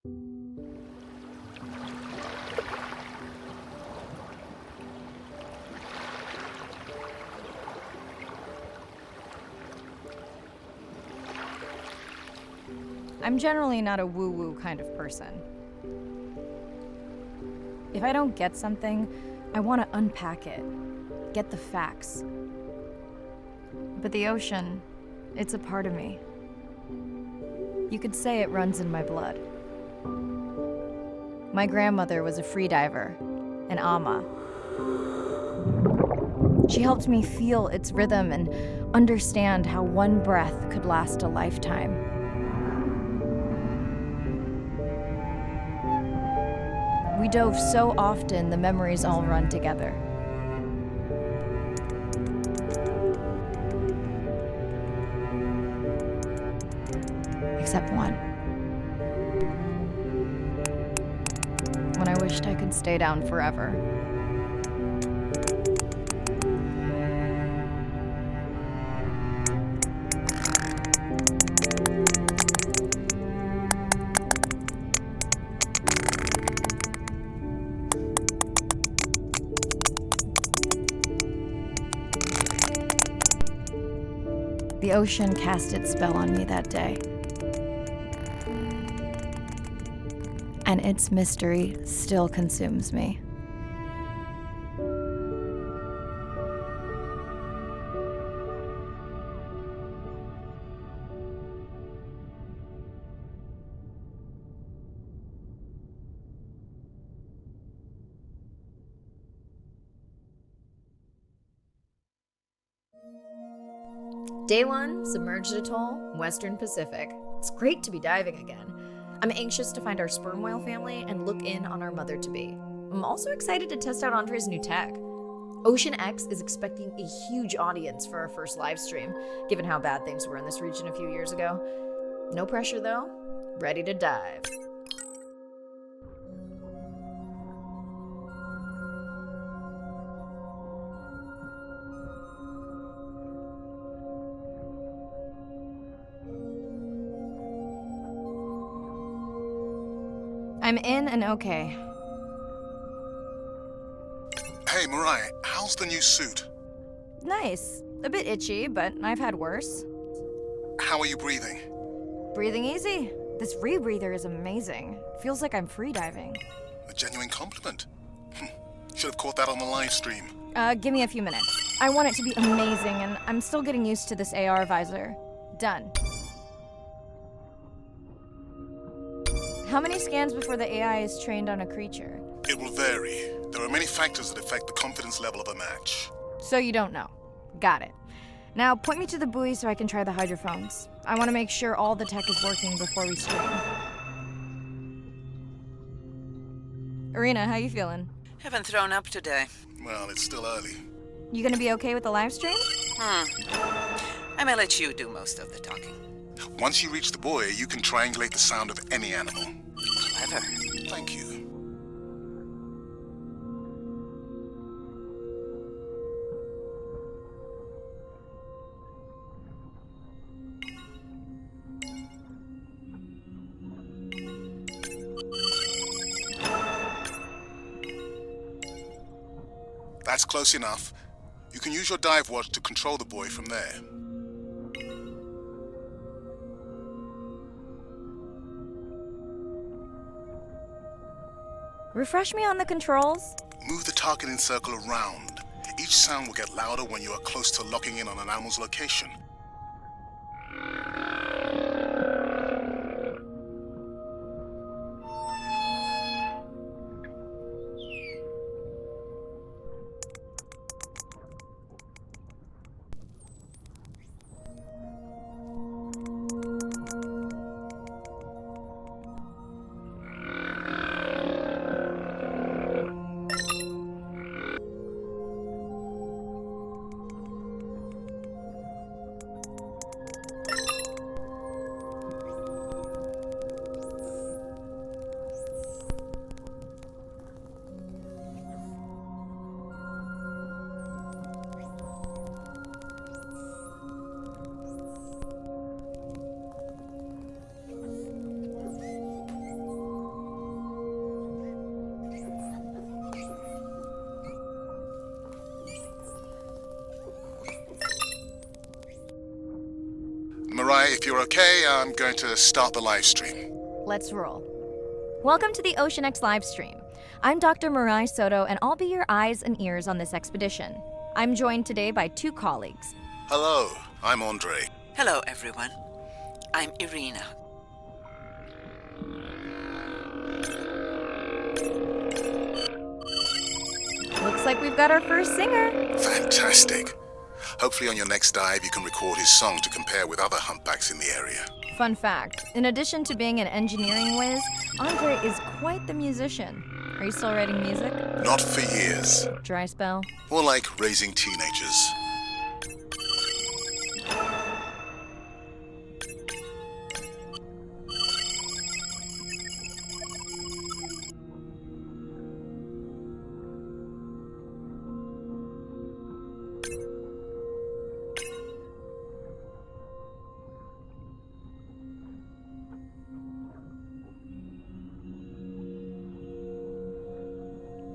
I'm generally not a woo-woo kind of person. If I don't get something, I want to unpack it, get the facts. But the ocean, it's a part of me. You could say it runs in my blood. My grandmother was a freediver, an ama. She helped me feel its rhythm and understand how one breath could last a lifetime. We dove so often, the memories all run together. Except one. When I wished I could stay down forever. The ocean cast its spell on me that day. And its mystery still consumes me. Day 1, Submerged Atoll, Western Pacific. It's great to be diving again. I'm anxious to find our sperm whale family and look in on our mother-to-be. I'm also excited to test out Andre's new tech. Ocean X is expecting a huge audience for our first live stream, given how bad things were in this region a few years ago. No pressure though, ready to dive. I'm in and okay. Hey, Mirai, how's the new suit? Nice. A bit itchy, but I've had worse. How are you breathing? Breathing easy. This rebreather is amazing. Feels like I'm freediving. A genuine compliment. Should have caught that on the live stream. Give me a few minutes. I want it to be amazing, and I'm still getting used to this AR visor. Done. How many scans before the AI is trained on a creature? It will vary. There are many factors that affect the confidence level of a match. So you don't know. Got it. Now point me to the buoy so I can try the hydrophones. I want to make sure all the tech is working before we stream. Irina, how you feeling? Haven't thrown up today. Well, it's still early. You gonna be okay with the live stream? I may let you do most of the talking. Once you reach the buoy, you can triangulate the sound of any animal. Clever. Thank you. That's close enough. You can use your dive watch to control the buoy from there. Refresh me on the controls. Move the targeting circle around. Each sound will get louder when you are close to locking in on an animal's location. If you're okay, I'm going to start the live stream. Let's roll. Welcome to the OceanX live stream. I'm Dr. Mirai Soto, and I'll be your eyes and ears on this expedition. I'm joined today by two colleagues. Hello, I'm Andre. Hello, everyone. I'm Irina. Looks like we've got our first singer. Fantastic. Hopefully on your next dive you can record his song to compare with other humpbacks in the area. Fun fact, in addition to being an engineering whiz, Andre is quite the musician. Are you still writing music? Not for years. Dry spell? More like raising teenagers.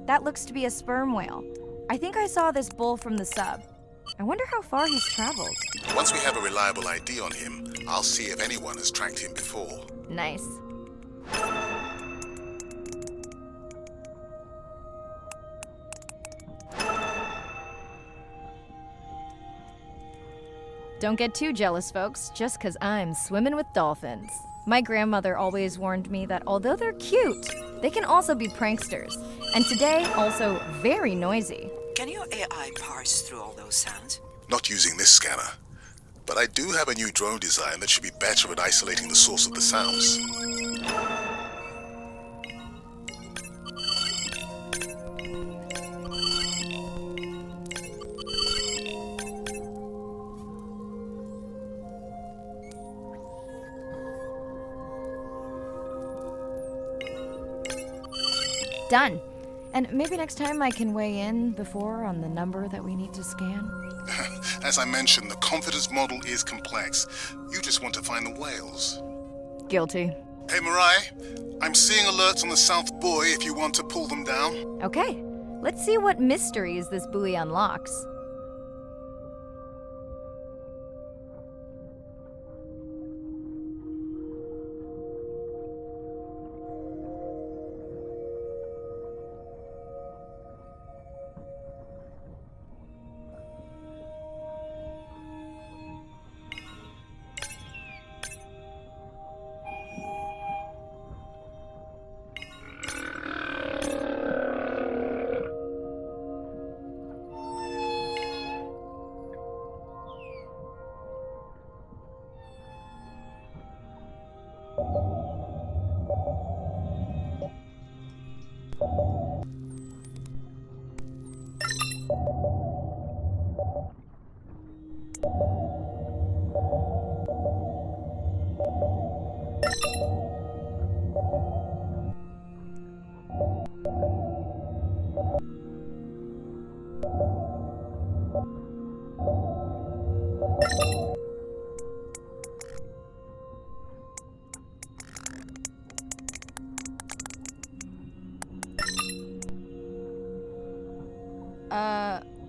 That looks to be a sperm whale. I think I saw this bull from the sub. I wonder how far he's traveled. Once we have a reliable ID on him, I'll see if anyone has tracked him before. Nice. Don't get too jealous, folks, just 'cause I'm swimming with dolphins. My grandmother always warned me that although they're cute, they can also be pranksters. And today, also very noisy. Can your AI parse through all those sounds? Not using this scanner. But I do have a new drone design that should be better at isolating the source of the sounds. Done. And maybe next time I can weigh in before on the number that we need to scan. As I mentioned, the confidence model is complex. You just want to find the whales. Guilty. Hey, Mirai, I'm seeing alerts on the South Buoy if you want to pull them down. Okay, let's see what mysteries this buoy unlocks.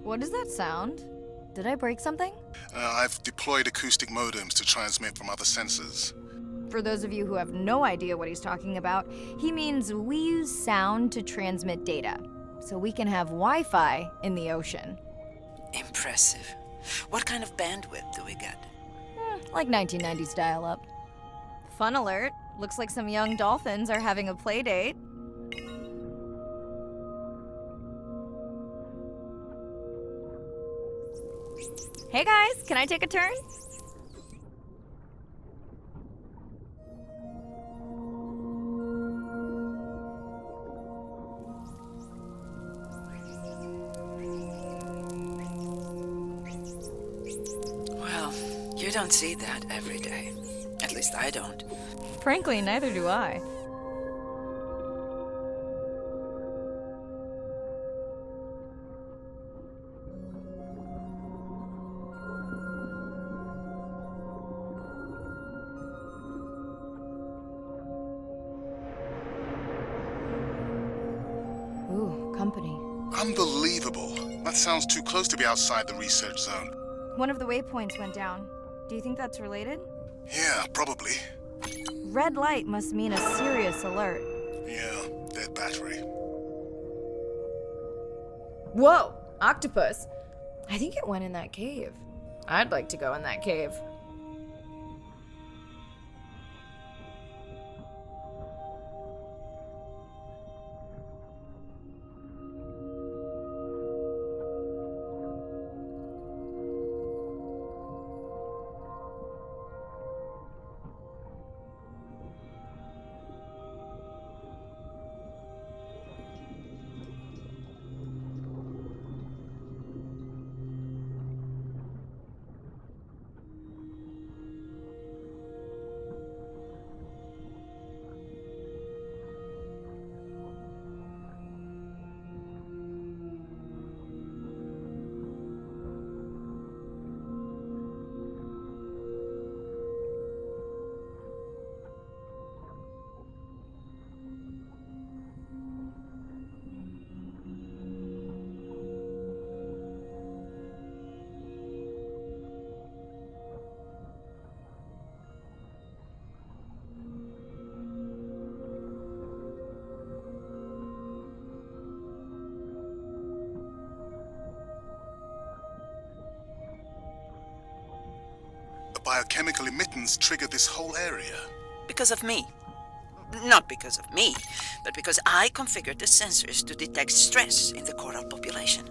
What is that sound? Did I break something? I've deployed acoustic modems to transmit from other sensors. For those of you who have no idea what he's talking about, he means we use sound to transmit data, so we can have Wi-Fi in the ocean. Impressive. What kind of bandwidth do we get? Like 1990s dial-up. Fun alert. Looks like some young dolphins are having a play date. Hey guys, can I take a turn? Well, you don't see that every day. At least I don't. Frankly, neither do I. Ooh, company. Unbelievable. That sounds too close to be outside the research zone. One of the waypoints went down. Do you think that's related? Yeah, probably. Red light must mean a serious alert. Yeah, dead battery. Whoa, octopus. I think it went in that cave. I'd like to go in that cave. A biochemical emittance triggered this whole area. Because of me. Not because of me, but because I configured the sensors to detect stress in the coral population.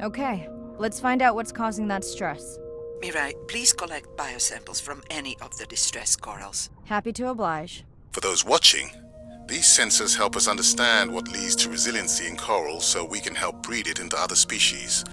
Okay, let's find out what's causing that stress. Mirai, please collect biosamples from any of the distressed corals. Happy to oblige. For those watching, these sensors help us understand what leads to resiliency in coral so we can help breed it into other species.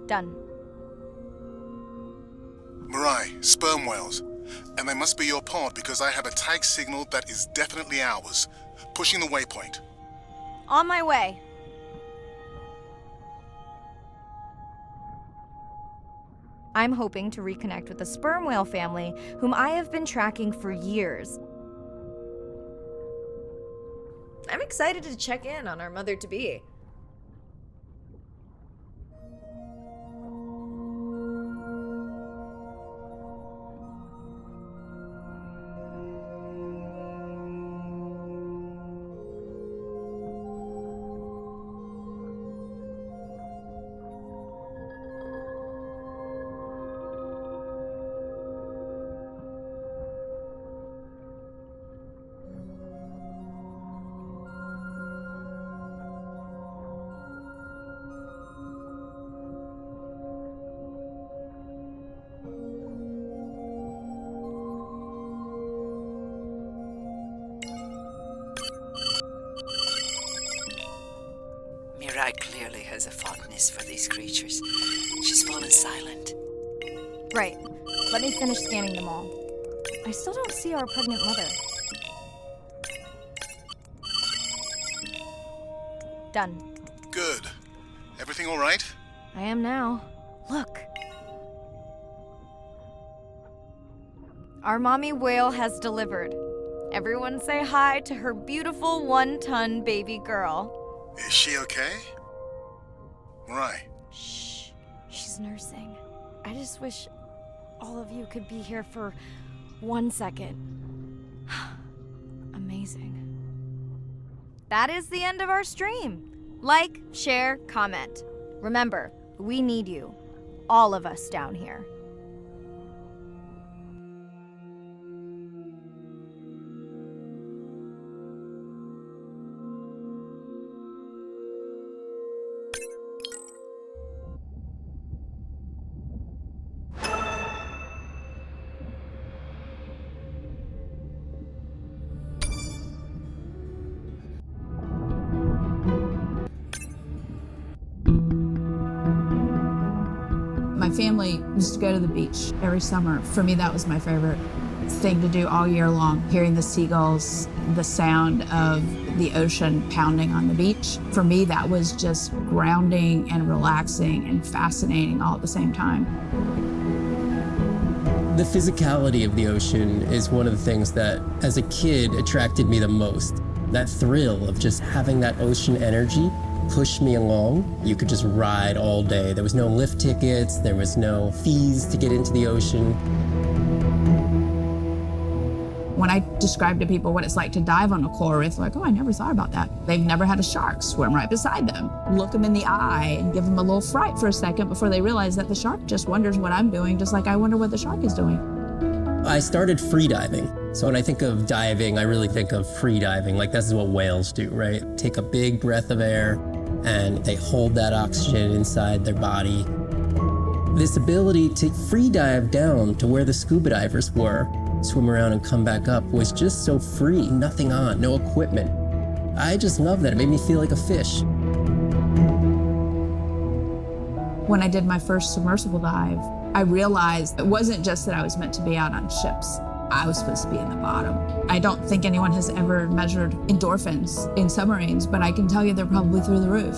Done. Mirai, sperm whales. And they must be your pod because I have a tag signal that is definitely ours. Pushing the waypoint. On my way. I'm hoping to reconnect with the sperm whale family, whom I have been tracking for years. I'm excited to check in on our mother-to-be. Rai clearly has a fondness for these creatures. She's fallen silent. Right. Let me finish scanning them all. I still don't see our pregnant mother. Done. Good. Everything all right? I am now. Look. Our mommy whale has delivered. Everyone say hi to her beautiful 1-ton baby girl. Is she okay? Right. Shh. She's nursing. I just wish all of you could be here for 1 second. Amazing. That is the end of our stream. Like, share, comment. Remember, we need you. All of us down here. My family used to go to the beach every summer. For me, that was my favorite thing to do all year long, hearing the seagulls, the sound of the ocean pounding on the beach. For me, that was just grounding and relaxing and fascinating all at the same time. The physicality of the ocean is one of the things that, as a kid, attracted me the most. That thrill of just having that ocean energy push me along. You could just ride all day. There was no lift tickets, there was no fees to get into the ocean. When I describe to people what it's like to dive on a coral reef, they're like, oh, I never thought about that. They've never had a shark swim right beside them. Look them in the eye and give them a little fright for a second before they realize that the shark just wonders what I'm doing, just like I wonder what the shark is doing. I started free diving. So when I think of diving, I really think of free diving. Like, this is what whales do, right? Take a big breath of air and they hold that oxygen inside their body. This ability to free dive down to where the scuba divers were, swim around and come back up, was just so free, nothing on, no equipment. I just love that. It made me feel like a fish. When I did my first submersible dive, I realized it wasn't just that I was meant to be out on ships. I was supposed to be in the bottom. I don't think anyone has ever measured endorphins in submarines, but I can tell you they're probably through the roof.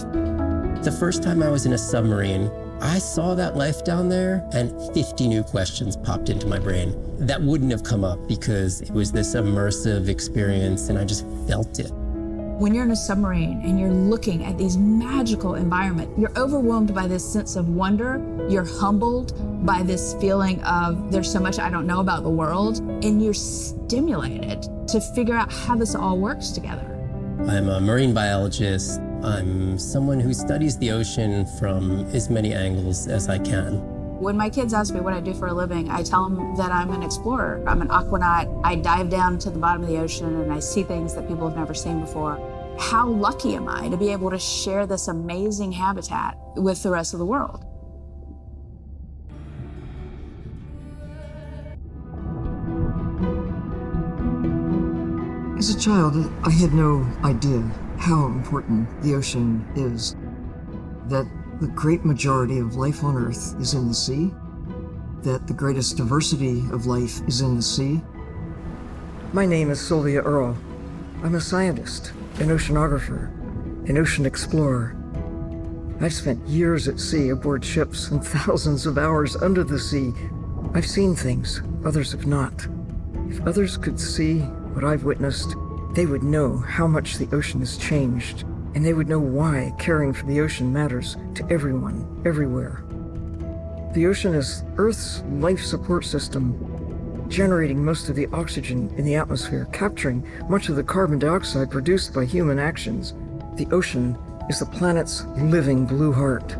The first time I was in a submarine, I saw that life down there and 50 new questions popped into my brain that wouldn't have come up because it was this immersive experience and I just felt it. When you're in a submarine and you're looking at these magical environments, you're overwhelmed by this sense of wonder. You're humbled by this feeling of there's so much I don't know about the world, and you're stimulated to figure out how this all works together. I'm a marine biologist. I'm someone who studies the ocean from as many angles as I can. When my kids ask me what I do for a living, I tell them that I'm an explorer. I'm an aquanaut. I dive down to the bottom of the ocean and I see things that people have never seen before. How lucky am I to be able to share this amazing habitat with the rest of the world? As a child, I had no idea how important the ocean is, that the great majority of life on Earth is in the sea, that the greatest diversity of life is in the sea. My name is Sylvia Earle. I'm a scientist, an oceanographer, an ocean explorer. I've spent years at sea aboard ships and thousands of hours under the sea. I've seen things others have not. If others could see what I've witnessed, they would know how much the ocean has changed, and they would know why caring for the ocean matters to everyone, everywhere. The ocean is Earth's life support system, generating most of the oxygen in the atmosphere, capturing much of the carbon dioxide produced by human actions. The ocean is the planet's living blue heart.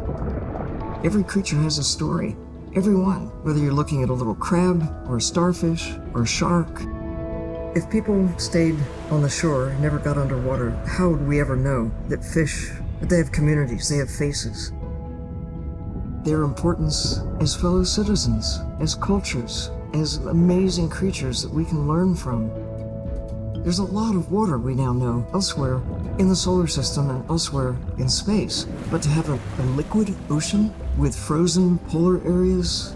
Every creature has a story. Every one, whether you're looking at a little crab, or a starfish, or a shark. If people stayed on the shore and never got underwater, how would we ever know that fish, that they have communities, they have faces? Their importance as fellow citizens, as cultures, as amazing creatures that we can learn from. There's a lot of water we now know elsewhere in the solar system and elsewhere in space. But to have a liquid ocean with frozen polar areas,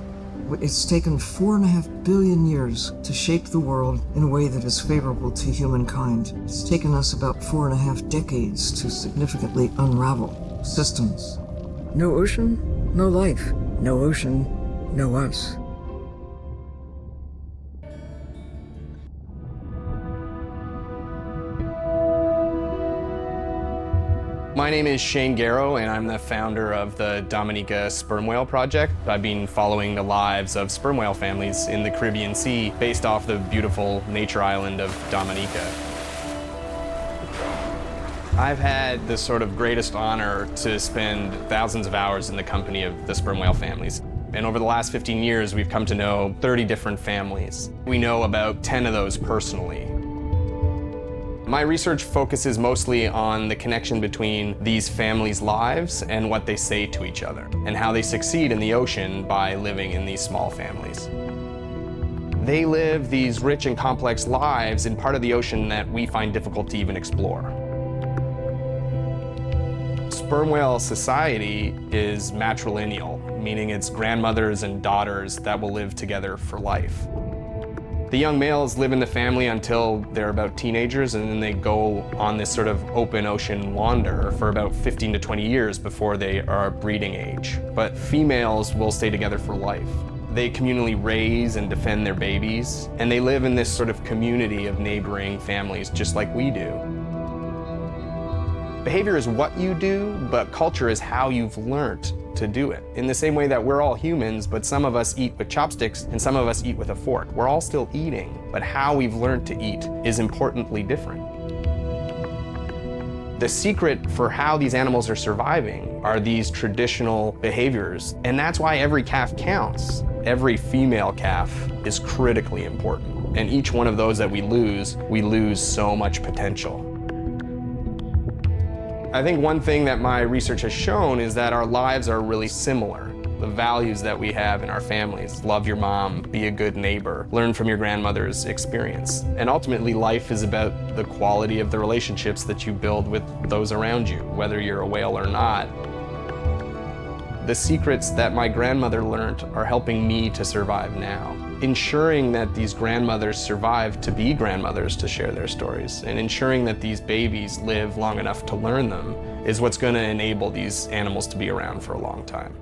it's taken 4.5 billion years to shape the world in a way that is favorable to humankind. It's taken us about 4.5 decades to significantly unravel systems. No ocean, no life. No ocean, no us. My name is Shane Garrow, and I'm the founder of the Dominica Sperm Whale Project. I've been following the lives of sperm whale families in the Caribbean Sea based off the beautiful nature island of Dominica. I've had the sort of greatest honor to spend thousands of hours in the company of the sperm whale families. And over the last 15 years, we've come to know 30 different families. We know about 10 of those personally. My research focuses mostly on the connection between these families' lives and what they say to each other, and how they succeed in the ocean by living in these small families. They live these rich and complex lives in part of the ocean that we find difficult to even explore. Sperm whale society is matrilineal, meaning it's grandmothers and daughters that will live together for life. The young males live in the family until they're about teenagers, and then they go on this sort of open ocean wander for about 15 to 20 years before they are breeding age. But females will stay together for life. They communally raise and defend their babies, and they live in this sort of community of neighboring families just like we do. Behavior is what you do, but culture is how you've learned to do it. In the same way that we're all humans, but some of us eat with chopsticks and some of us eat with a fork. We're all still eating, but how we've learned to eat is importantly different. The secret for how these animals are surviving are these traditional behaviors, and that's why every calf counts. Every female calf is critically important, and each one of those that we lose so much potential. I think one thing that my research has shown is that our lives are really similar. The values that we have in our families, love your mom, be a good neighbor, learn from your grandmother's experience. And ultimately, life is about the quality of the relationships that you build with those around you, whether you're a whale or not. The secrets that my grandmother learned are helping me to survive now. Ensuring that these grandmothers survive to be grandmothers to share their stories, and ensuring that these babies live long enough to learn them is what's going to enable these animals to be around for a long time.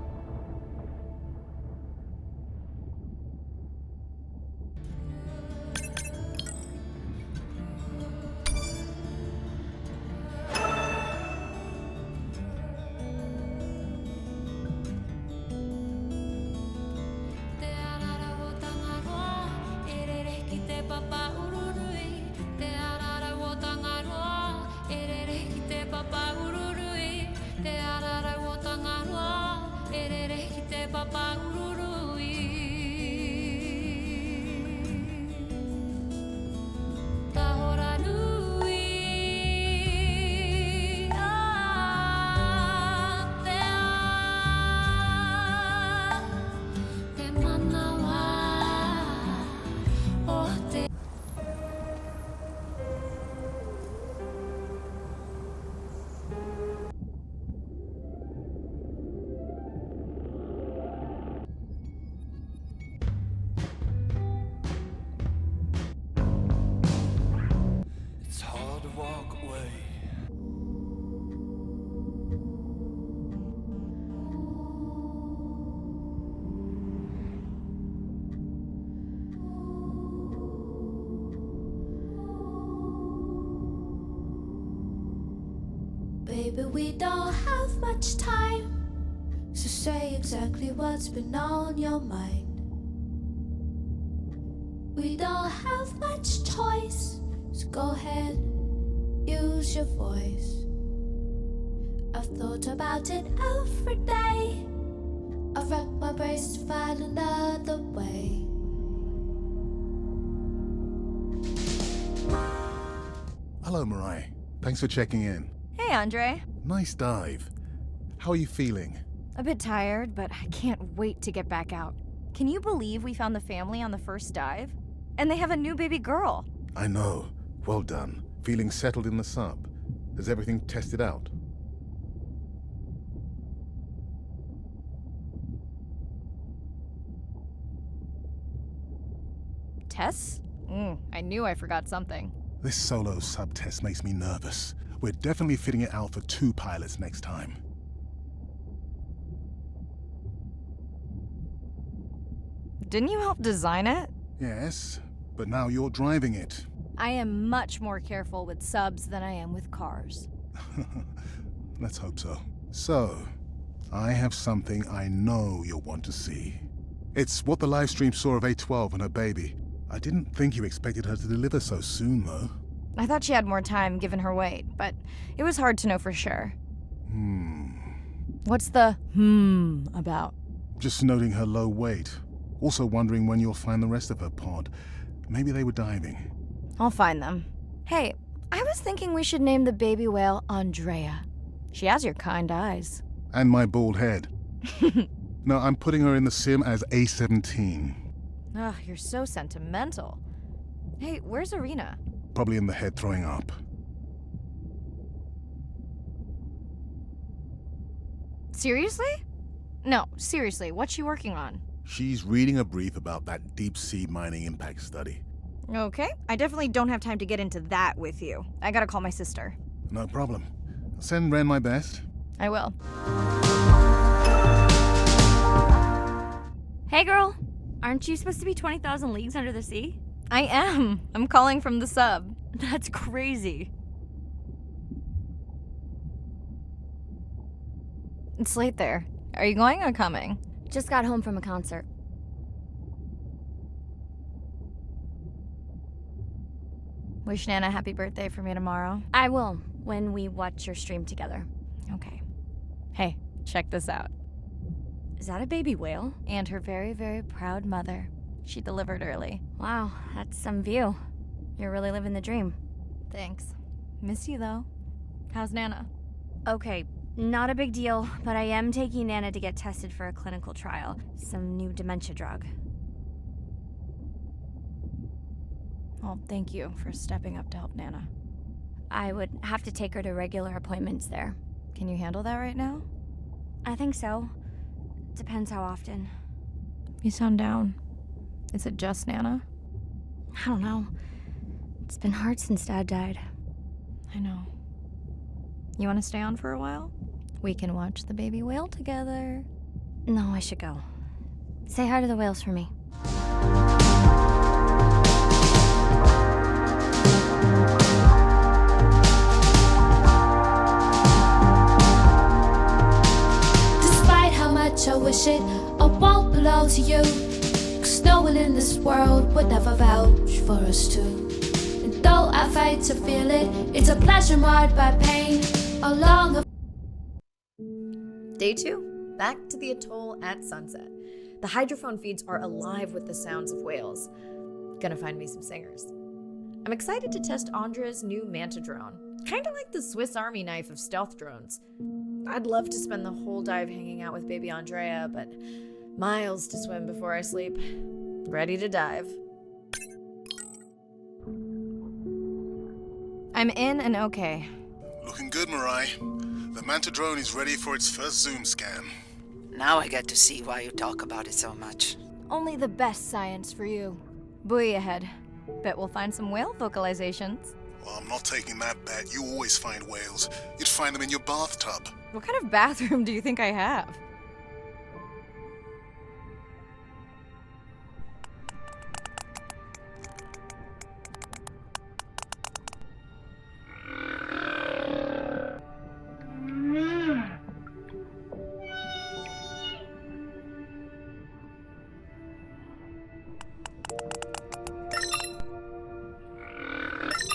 Baby, we don't have much time, so say exactly what's been on your mind. We don't have much choice, so go ahead, use your voice. I've thought about it every day. I've racked my brains to find another way. Hello, Mariah. Thanks for checking in. Hey, Andre. Nice dive. How are you feeling? A bit tired, but I can't wait to get back out. Can you believe we found the family on the first dive? And they have a new baby girl. I know. Well done. Feeling settled in the sub. Has everything tested out? Tess? I knew I forgot something. This solo sub-test makes me nervous. We're definitely fitting it out for 2 pilots next time. Didn't you help design it? Yes, but now you're driving it. I am much more careful with subs than I am with cars. Let's hope so. So, I have something I know you'll want to see. It's what the live stream saw of A12 and her baby. I didn't think you expected her to deliver so soon, though. I thought she had more time given her weight, but it was hard to know for sure. What's the about? Just noting her low weight. Also wondering when you'll find the rest of her pod. Maybe they were diving. I'll find them. Hey, I was thinking we should name the baby whale Andrea. She has your kind eyes. And my bald head. No, I'm putting her in the sim as A17. Ugh, you're so sentimental. Hey, where's Arena? Probably in the head throwing up. Seriously? No, seriously, what's she working on? She's reading a brief about that deep-sea mining impact study. Okay, I definitely don't have time to get into that with you. I gotta call my sister. No problem. Send Ren my best. I will. Hey girl, aren't you supposed to be 20,000 leagues under the sea? I am. I'm calling from the sub. That's crazy. It's late there. Are you going or coming? Just got home from a concert. Wish Nana happy birthday for me tomorrow. I will, when we watch your stream together. Okay. Hey, check this out. Is that a baby whale? And her very, very proud mother. She delivered early. Wow, that's some view. You're really living the dream. Thanks. Miss you, though. How's Nana? Okay, not a big deal, but I am taking Nana to get tested for a clinical trial. Some new dementia drug. Well, thank you for stepping up to help Nana. I would have to take her to regular appointments there. Can you handle that right now? I think so. Depends how often. You sound down. Is it just Nana? I don't know. It's been hard since Dad died. I know. You want to stay on for a while? We can watch the baby whale together. No, I should go. Say hi to the whales for me. Despite how much I wish it, I won't belong to you. 'Cause no one in this world would ever vouch for us two. And though I fight to feel it, it's a pleasure marred by pain. Along a Day 2, back to the atoll at sunset. The hydrophone feeds are alive with the sounds of whales. Gonna find me some singers. I'm excited to test Andrea's new Manta drone. Kinda like the Swiss Army knife of stealth drones. I'd love to spend the whole dive hanging out with baby Andrea, but miles to swim before I sleep. Ready to dive. I'm in and okay. Looking good, Mirai. The Manta drone is ready for its first zoom scan. Now I get to see why you talk about it so much. Only the best science for you. Buoy ahead. Bet we'll find some whale vocalizations. Well, I'm not taking that bet. You always find whales. You'd find them in your bathtub. What kind of bathroom do you think I have?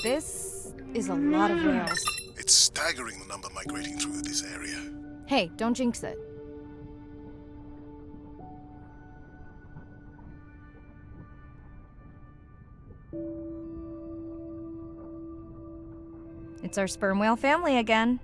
This is a lot of whales. It's staggering the number migrating through this area. Hey, don't jinx it. It's our sperm whale family again.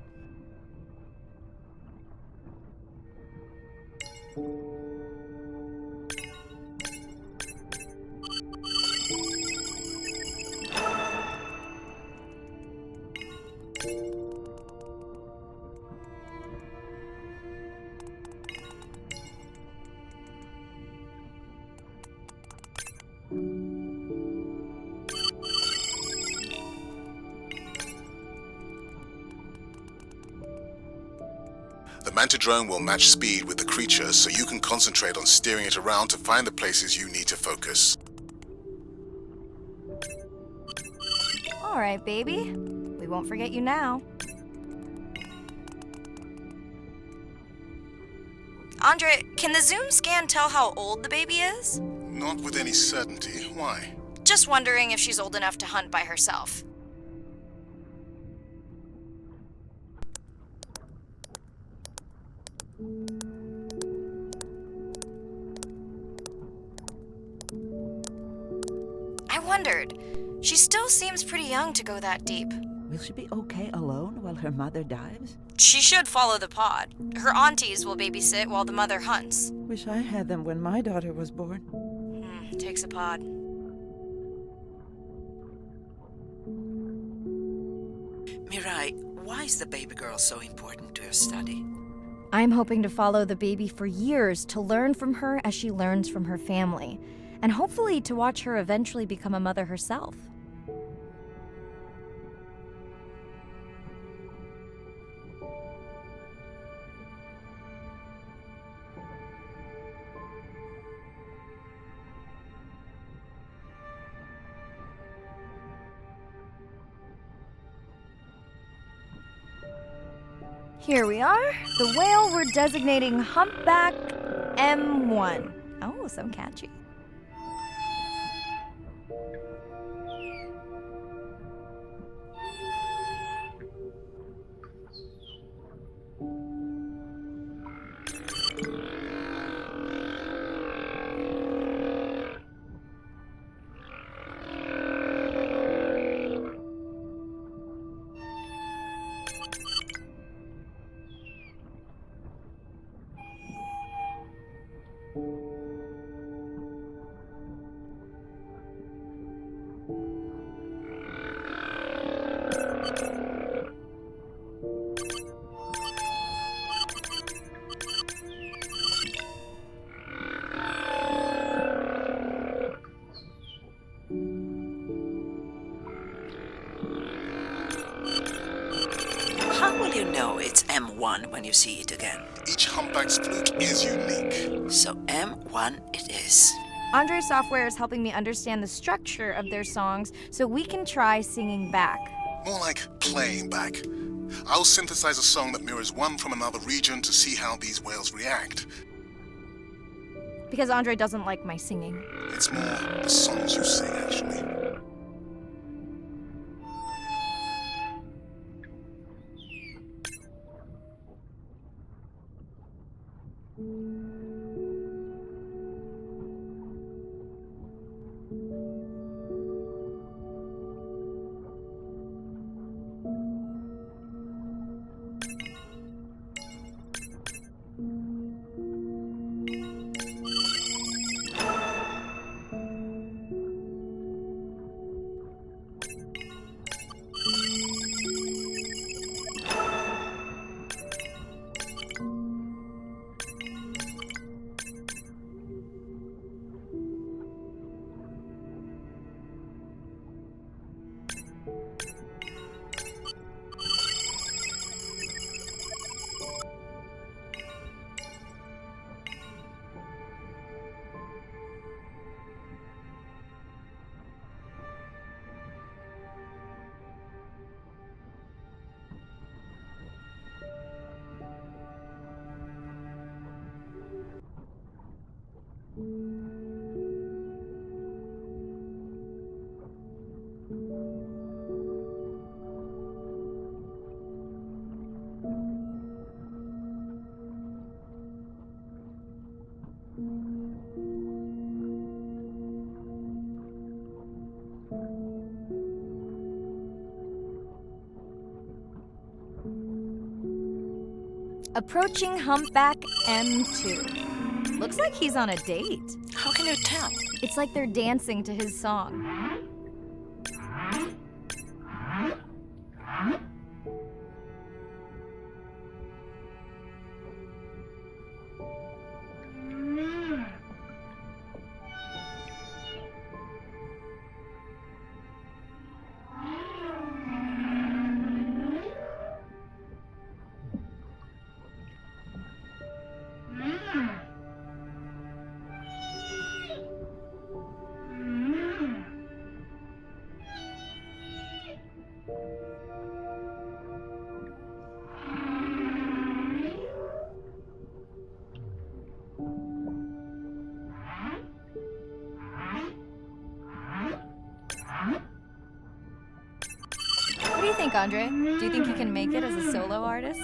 Mantidrone will match speed with the creature so you can concentrate on steering it around to find the places you need to focus. All right, baby. We won't forget you now. Andre, can the Zoom scan tell how old the baby is? Not with any certainty. Why? Just wondering if she's old enough to hunt by herself. I wondered. She still seems pretty young to go that deep. Will she be okay alone while her mother dives? She should follow the pod. Her aunties will babysit while the mother hunts. Wish I had them when my daughter was born. Takes a pod. Mirai, why is the baby girl so important to your study? I'm hoping to follow the baby for years to learn from her as she learns from her family, and hopefully to watch her eventually become a mother herself. Here we are, the whale we're designating Humpback M1. Oh, so catchy. How will you know it's M1 when you see it again? Each humpback's flute is unique. So M1 it is. Andre's software is helping me understand the structure of their songs so we can try singing back. More like playing back. I'll synthesize a song that mirrors one from another region to see how these whales react. Because Andre doesn't like my singing. It's more the songs you sing, actually. Approaching Humpback M2. Looks like he's on a date. How can you tell? It's like they're dancing to his song. think, Andre? Do you think you can make it as a solo artist?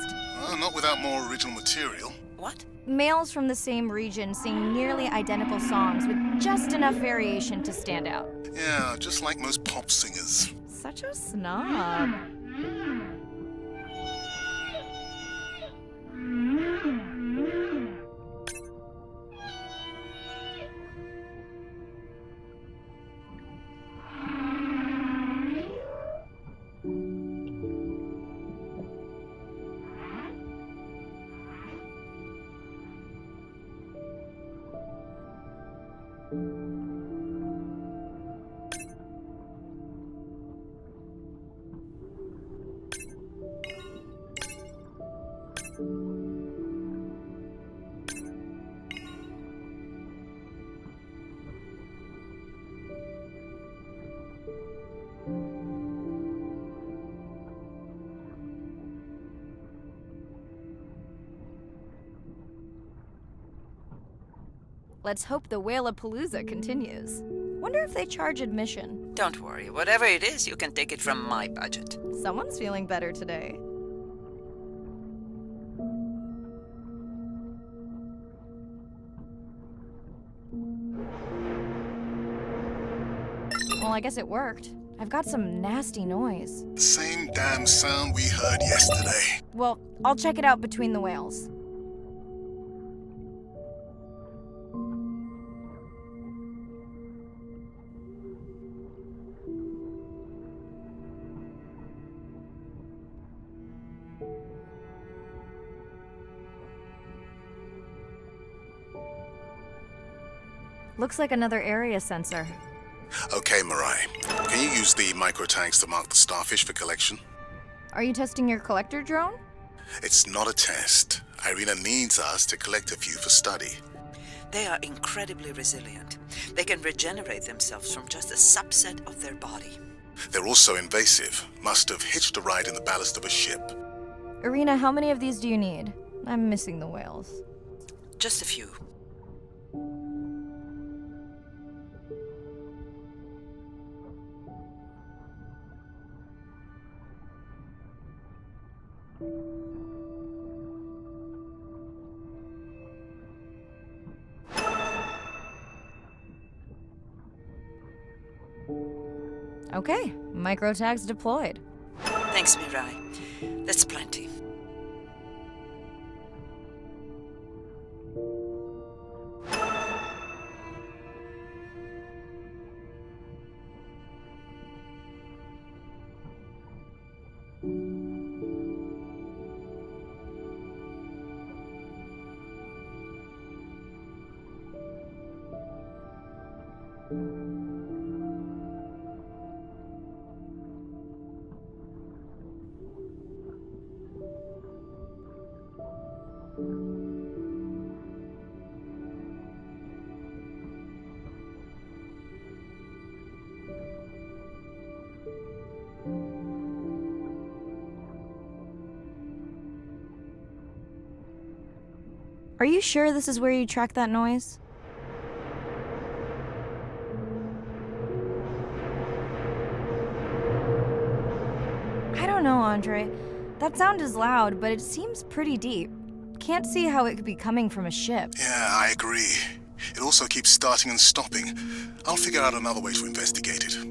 Not without more original material. What? Males from the same region sing nearly identical songs with just enough variation to stand out. Yeah, just like most pop singers. Such a snob. Let's hope the Whalapalooza continues. Wonder if they charge admission. Don't worry. Whatever it is, you can take it from my budget. Someone's feeling better today. Well, I guess it worked. I've got some nasty noise. The same damn sound we heard yesterday. Well, I'll check it out between the whales. Looks like another area sensor. Okay, Mirai. Can you use the microtanks to mark the starfish for collection? Are you testing your collector drone? It's not a test. Irina needs us to collect a few for study. They are incredibly resilient. They can regenerate themselves from just a subset of their body. They're also invasive. Must have hitched a ride in the ballast of a ship. Irina, how many of these do you need? I'm missing the whales. Just a few. Okay, microtags deployed. Thanks, Mirai. That's plenty. Are you sure this is where you track that noise? I don't know, Andre. That sound is loud, but it seems pretty deep. Can't see how it could be coming from a ship. Yeah, I agree. It also keeps starting and stopping. I'll figure out another way to investigate it.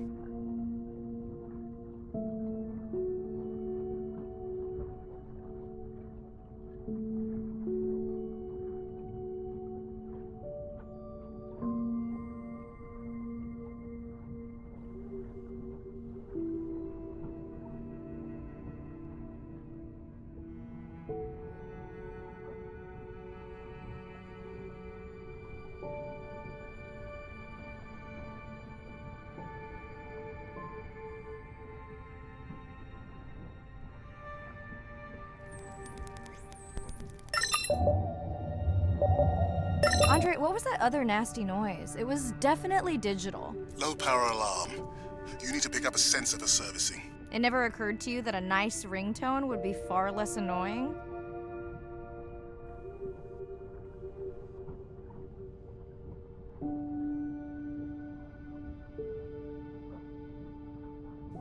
Andre, what was that other nasty noise? It was definitely digital. Low power alarm. You need to pick up a sensor for servicing. It never occurred to you that a nice ringtone would be far less annoying?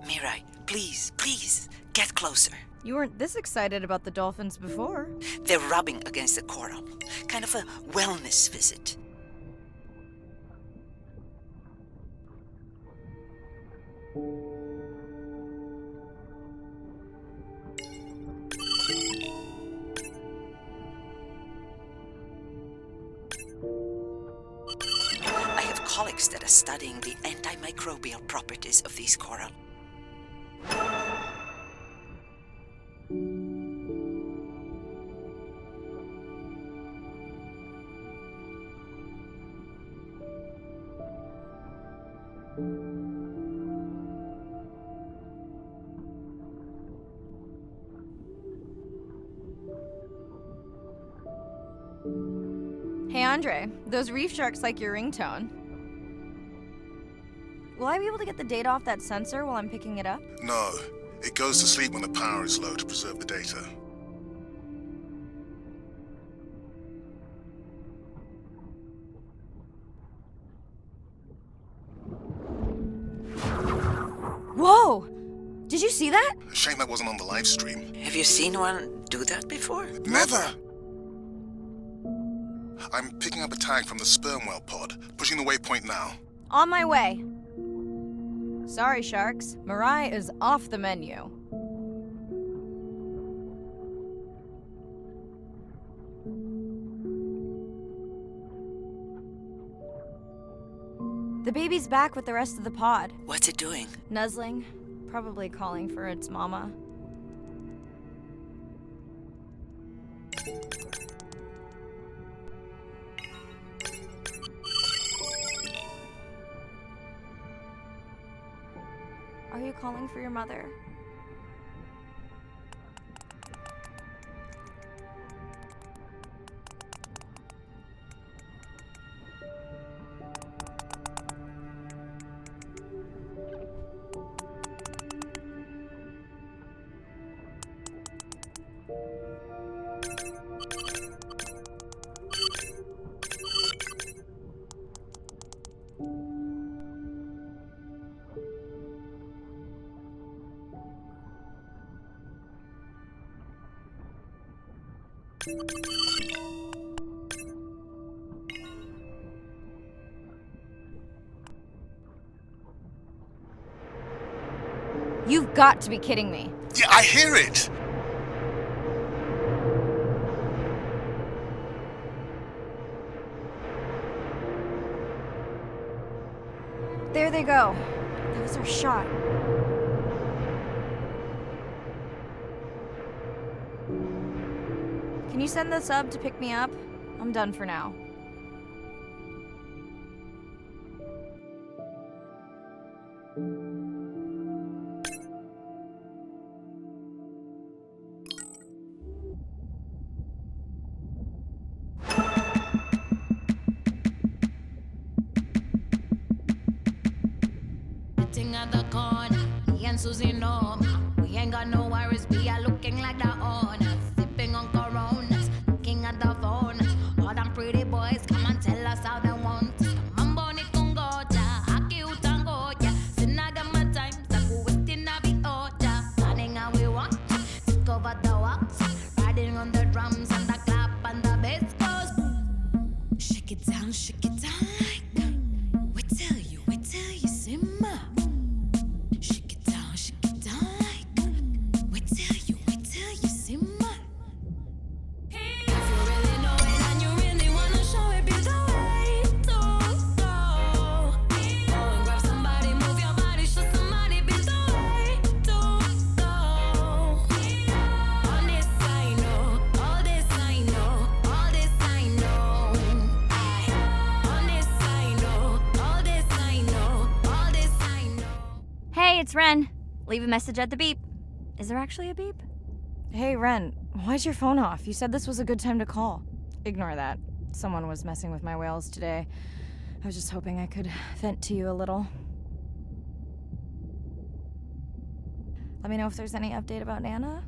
Mirai, please, Get closer. You weren't this excited about the dolphins before. They're rubbing against the coral. Kind of a wellness visit. I have colleagues that are studying the antimicrobial properties of these coral. Hey Andre, those reef sharks like your ringtone. Will I be able to get the data off that sensor while I'm picking it up? No, it goes to sleep when the power is low to preserve the data. Whoa! Did you see that? Shame that wasn't on the live stream. Have you seen one do that before? Never! I'm picking up a tag from the sperm whale pod, pushing the waypoint now. On my way. Sorry, sharks. Mirai is off the menu. The baby's back with the rest of the pod. What's it doing? Nuzzling, probably calling for its mama. Are you calling for your mother? You've got to be kidding me. Yeah, I hear it! There they go. That was our shot. Can you send the sub to pick me up? I'm done for now. Sitting at the corner, me and Susie know we ain't got no worries. We are looking like the owners, sipping on Coronas, looking at the phone. All them pretty boys come and tell us how they want. Mambo ni kungoja, aki utangoja. Sinaga my time, taku waiting na be order. Planning how we want, take over the walks, riding on the drums and the clap and the bass goes. Shake it down like. Wait till you simmer. Shake it down like. Wait till you simmer. If you really know it and you really wanna show it, be the way to go. Go and grab somebody, move your body, show somebody, be the way to go. On this I know, all this I know, all this I know. On this I know, all this I know, all this I know. Hey, it's Ren. Leave a message at the beep. Is there actually a beep? Hey, Ren, why's your phone off? You said this was a good time to call. Ignore that. Someone was messing with my whales today. I was just hoping I could vent to you a little. Let me know if there's any update about Nana.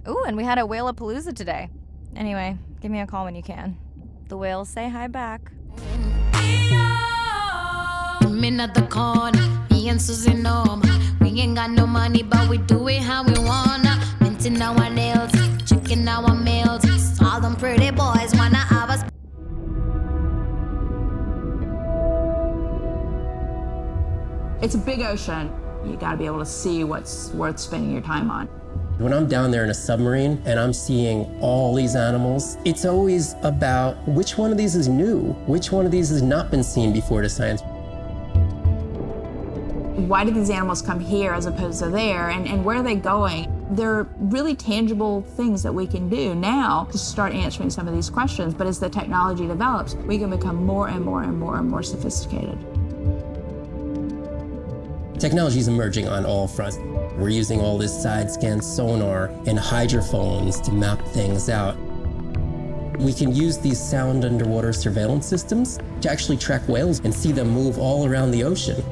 Ooh, and we had a Whale-apalooza today. Anyway, give me a call when you can. The whales say hi back. I'm in at the corner, me and Susie know we ain't got no money, but we do it how we wanna. biting our nails, checking our meals. All them pretty boys wanna have us. It's a big ocean. You gotta be able to see what's worth spending your time on. When I'm down there in a submarine and I'm seeing all these animals, it's always about which one of these is new, which one of these has not been seen before to science. Why did these animals come here as opposed to there, and where are they going? There are really tangible things that we can do now to start answering some of these questions, but as the technology develops, we can become more and more and more and more sophisticated. Technology is emerging on all fronts. We're using all this side-scan sonar and hydrophones to map things out. We can use these sound underwater surveillance systems to actually track whales and see them move all around the ocean.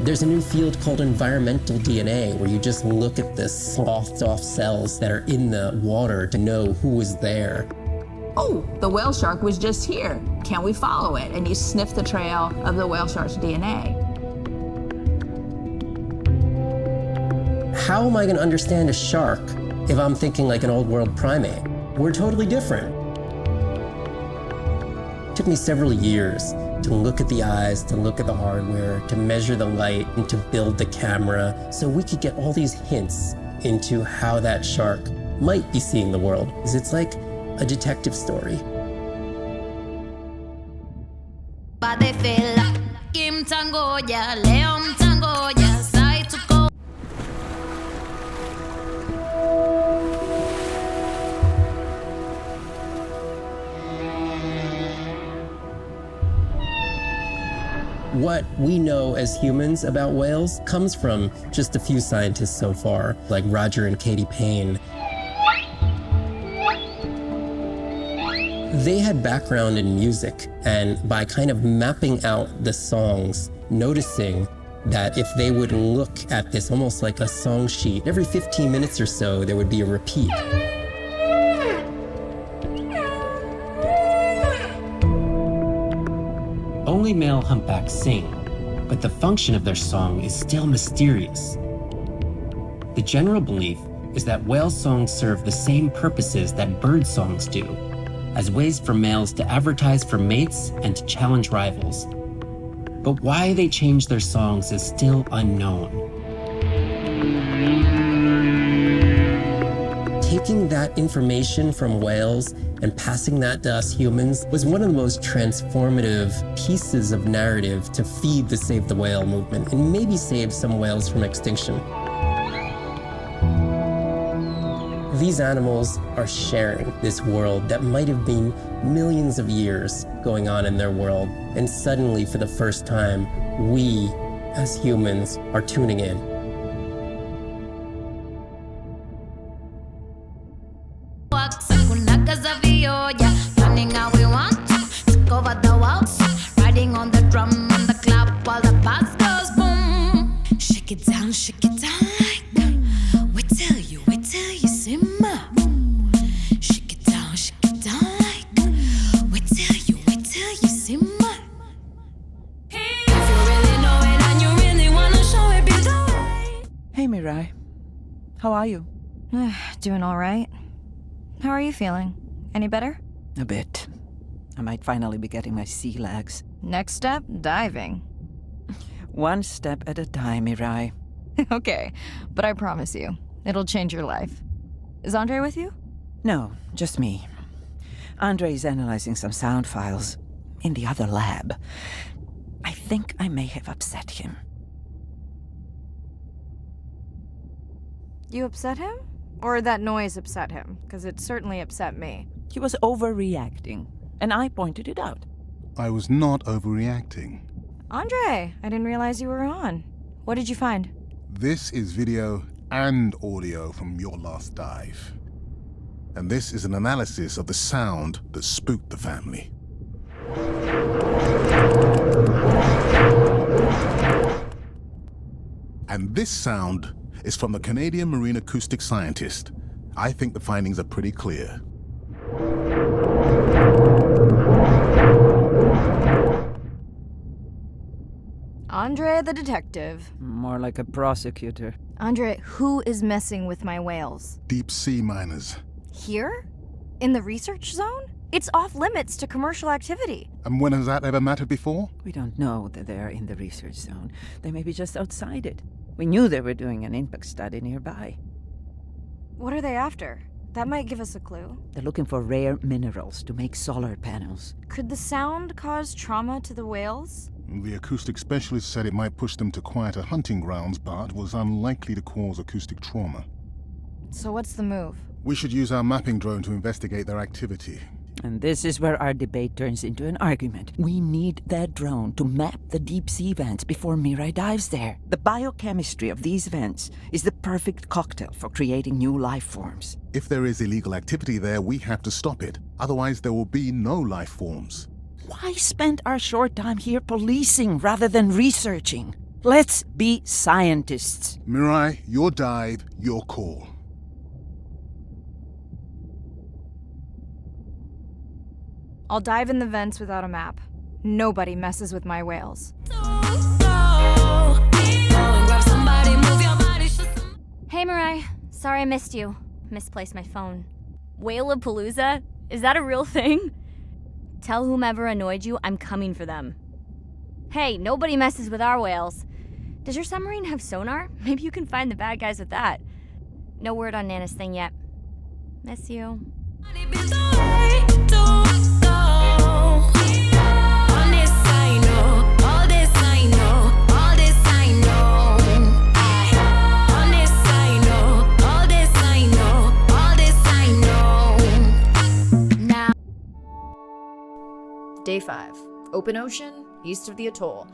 There's a new field called environmental DNA, where you just look at the sloughed-off cells that are in the water to know who is there. Oh, the whale shark was just here. Can we follow it? And you sniff the trail of the whale shark's DNA. How am I going to understand a shark if I'm thinking like an old world primate? We're totally different. It took me several years to look at the eyes, to look at the hardware, to measure the light, and to build the camera so we could get all these hints into how that shark might be seeing the world. It's like a detective story. What we know as humans about whales comes from just a few scientists so far, like Roger and Katie Payne. They had background in music, and by kind of mapping out the songs, noticing that if they would look at this almost like a song sheet, every 15 minutes or so, there would be a repeat. Only male humpbacks sing, but the function of their song is still mysterious. The general belief is that whale songs serve the same purposes that bird songs do, as ways for males to advertise for mates and to challenge rivals. But why they change their songs is still unknown. Taking that information from whales and passing that to us humans was one of the most transformative pieces of narrative to feed the Save the Whale movement and maybe save some whales from extinction. These animals are sharing this world that might have been millions of years going on in their world, and suddenly, for the first time, we, as humans, are tuning in. Hey, Mirai. How are you? Doing all right. How are you feeling? Any better? A bit. I might finally be getting my sea legs. Next step, diving. One step at a time, Mirai. Okay, but I promise you, it'll change your life. Is Andre with you? No, just me. Andre is analyzing some sound files in the other lab. I think I may have upset him. You upset him? Or that noise upset him? Because it certainly upset me. He was overreacting, and I pointed it out. I was not overreacting. Andre, I didn't realize you were on. What did you find? This is video and audio from your last dive. And this is an analysis of the sound that spooked the family. And this sound is from the Canadian marine acoustic scientist. I think the findings are pretty clear. Andre the detective. More like a prosecutor. Andre, who is messing with my whales? Deep sea miners. Here? In the research zone? It's off limits to commercial activity. And when has that ever mattered before? We don't know that they're in the research zone. They may be just outside it. We knew they were doing an impact study nearby. What are they after? That might give us a clue. They're looking for rare minerals to make solar panels. Could the sound cause trauma to the whales? The acoustic specialist said it might push them to quieter hunting grounds, but was unlikely to cause acoustic trauma. So what's the move? We should use our mapping drone to investigate their activity. And this is where our debate turns into an argument. We need that drone to map the deep sea vents before Mirai dives there. The biochemistry of these vents is the perfect cocktail for creating new life forms. If there is illegal activity there, we have to stop it. Otherwise, there will be no life forms. Why spend our short time here policing rather than researching? Let's be scientists. Mirai, your dive, your call. I'll dive in the vents without a map. Nobody messes with my whales. Hey, Mirai. Sorry I missed you. Misplaced my phone. Whale-a-palooza? Is that a real thing? Tell whomever annoyed you I'm coming for them. Hey, nobody messes with our whales. Does your submarine have sonar? Maybe you can find the bad guys with that. No word on Nana's thing yet. Miss you. Day 5. Open ocean, east of the atoll.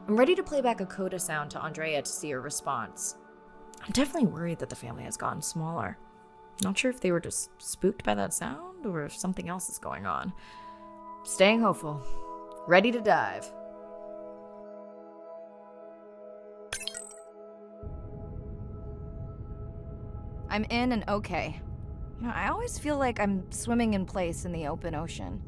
I'm ready to play back a coda sound to Andrea to see her response. I'm definitely worried that the family has gotten smaller. Not sure if they were just spooked by that sound or if something else is going on. Staying hopeful. Ready to dive. I'm in and okay. You know, I always feel like I'm swimming in place in the open ocean.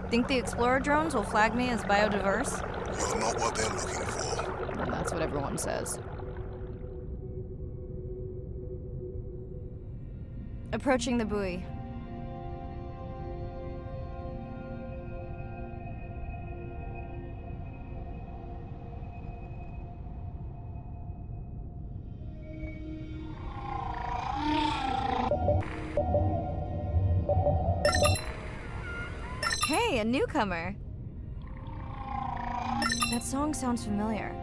Think the Explorer drones will flag me as biodiverse? You're not what they're looking for. Well, that's what everyone says. Approaching the buoy. Hey, a newcomer. That song sounds familiar.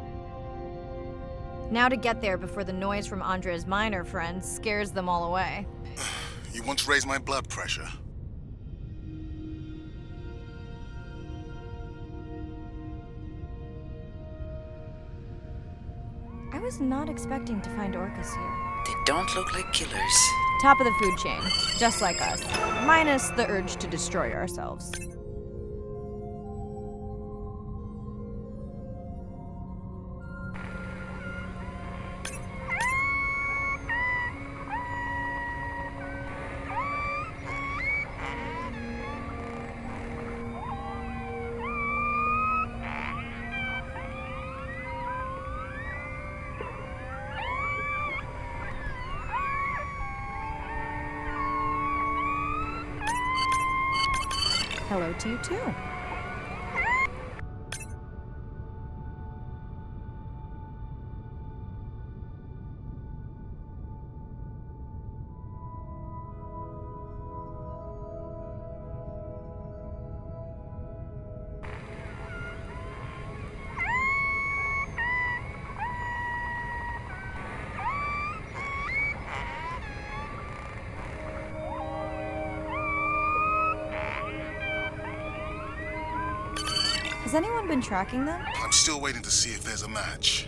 Now to get there before the noise from Andrea's miner friends scares them all away. You want to raise my blood pressure? I was not expecting to find orcas here. They don't look like killers. Top of the food chain, just like us. Minus the urge to destroy ourselves. Hello to you too. Has anyone been tracking them? I'm still waiting to see if there's a match.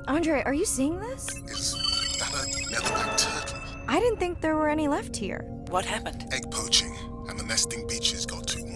Andre, are you seeing this? Is that a leatherback turtle? I didn't think there were any left here. What happened? Egg poaching, and the nesting beaches got too warm.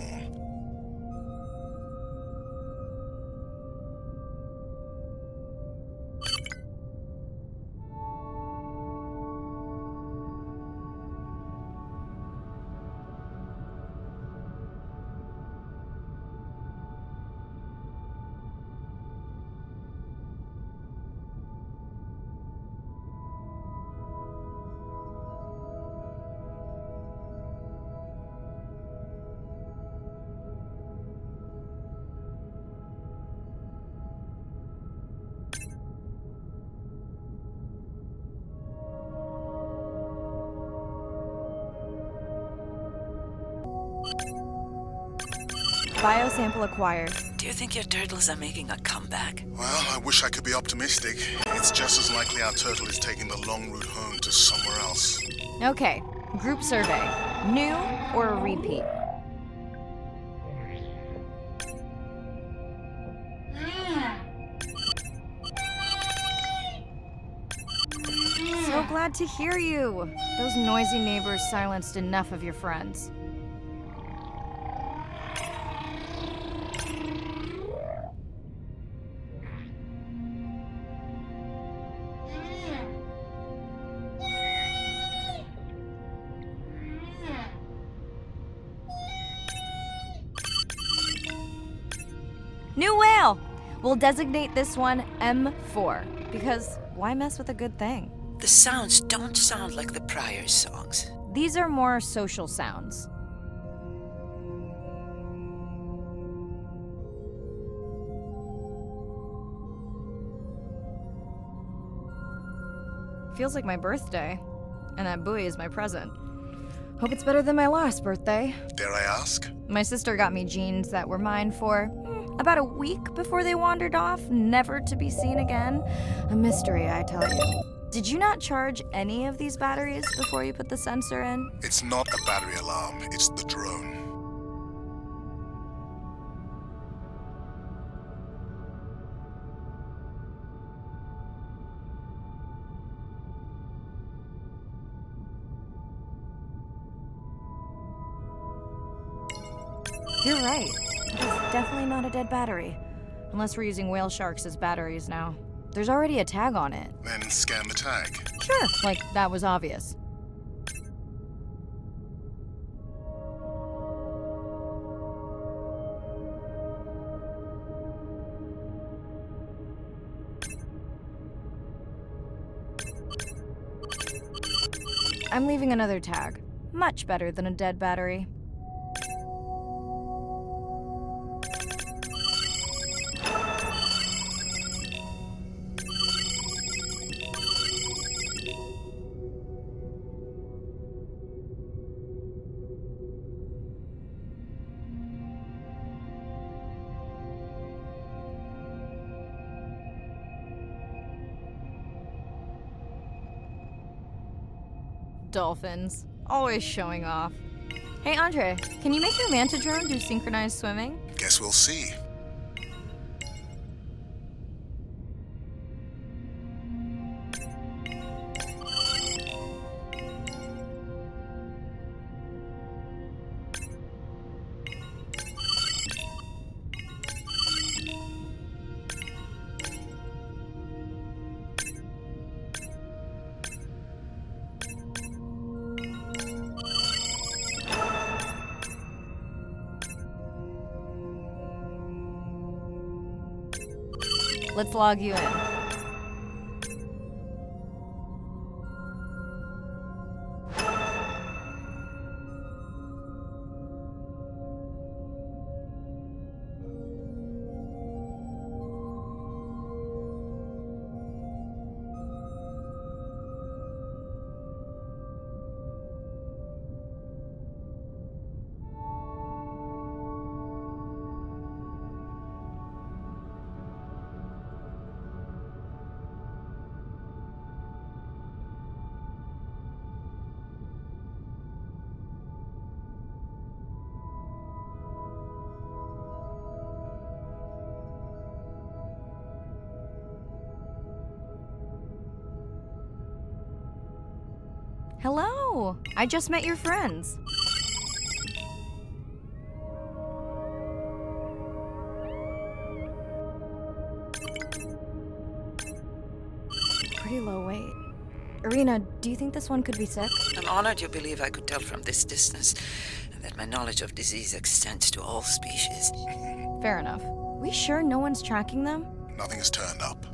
Biosample acquired. Do you think your turtles are making a comeback? Well, I wish I could be optimistic. It's just as likely our turtle is taking the long route home to somewhere else. Okay, group survey. New or a repeat? So glad to hear you. Those noisy neighbors silenced enough of your friends. New whale! We'll designate this one M4, because why mess with a good thing? The sounds don't sound like the prior songs. These are more social sounds. Feels like my birthday, and that buoy is my present. Hope it's better than my last birthday. Dare I ask? My sister got me jeans that were mine for about a week before they wandered off, never to be seen again. A mystery, I tell you. Did you not charge any of these batteries before you put the sensor in? It's not a battery alarm, it's the drone. You're right. It's definitely not a dead battery. Unless we're using whale sharks as batteries now. There's already a tag on it. Then scan the tag. Sure, like that was obvious. I'm leaving another tag. Much better than a dead battery. Dolphins. Always showing off. Hey, Andre, can you make your manta drone do synchronized swimming? Guess we'll see. Let's log you in. Hello! I just met your friends. Pretty low weight. Irina, do you think this one could be sick? I'm honored you believe I could tell from this distance, and that my knowledge of disease extends to all species. Fair enough. We sure no one's tracking them? Nothing has turned up.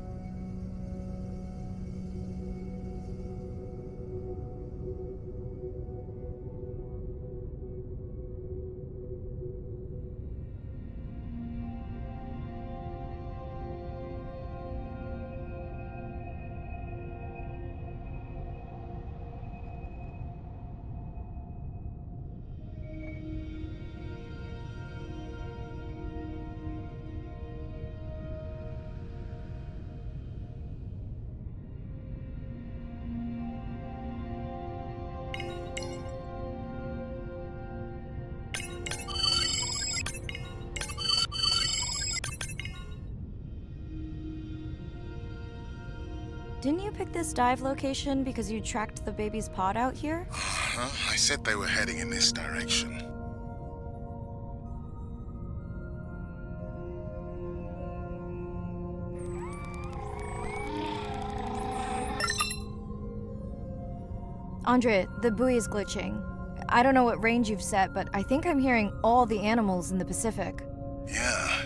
Didn't you pick this dive location because you tracked the baby's pod out here? I said they were heading in this direction. Andre, the buoy is glitching. I don't know what range you've set, but I think I'm hearing all the animals in the Pacific. Yeah.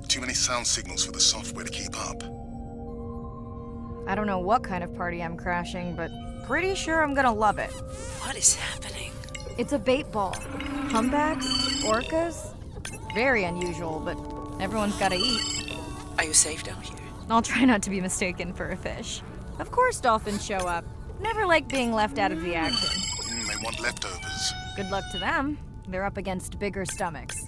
Too many sound signals for the software to keep up. I don't know what kind of party I'm crashing, but pretty sure I'm gonna love it. What is happening? It's a bait ball. Humpbacks? Orcas? Very unusual, but everyone's gotta eat. Are you safe down here? I'll try not to be mistaken for a fish. Of course dolphins show up. Never like being left out of the action. They want leftovers. Good luck to them. They're up against bigger stomachs.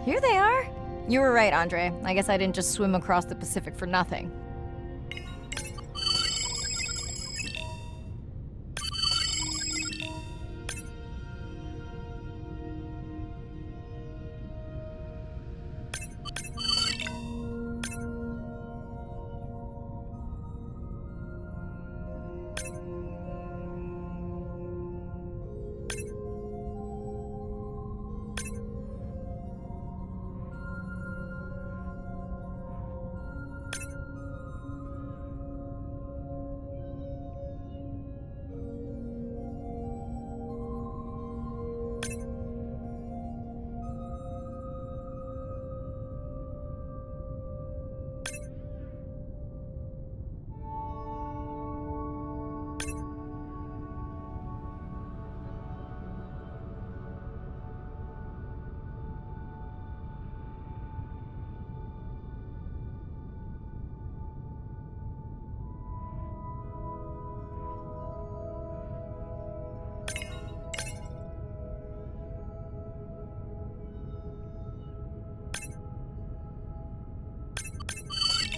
Here they are. You were right, Andre. I guess I didn't just swim across the Pacific for nothing.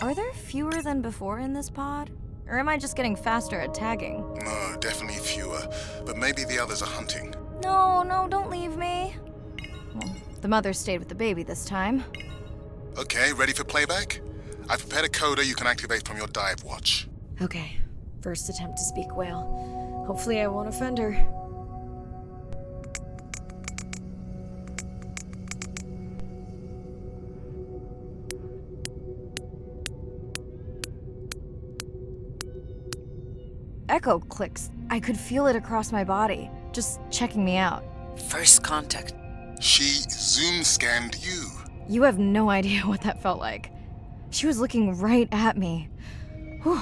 Are there fewer than before in this pod? Or am I just getting faster at tagging? No, definitely fewer. But maybe the others are hunting. No, don't leave me. Well, the mother stayed with the baby this time. Okay, ready for playback? I've prepared a coder you can activate from your dive watch. Okay, first attempt to speak whale. Hopefully I won't offend her. echo clicks. I could feel it across my body, just checking me out. First contact. She zoom scanned you. You have no idea what that felt like. She was looking right at me. Whew,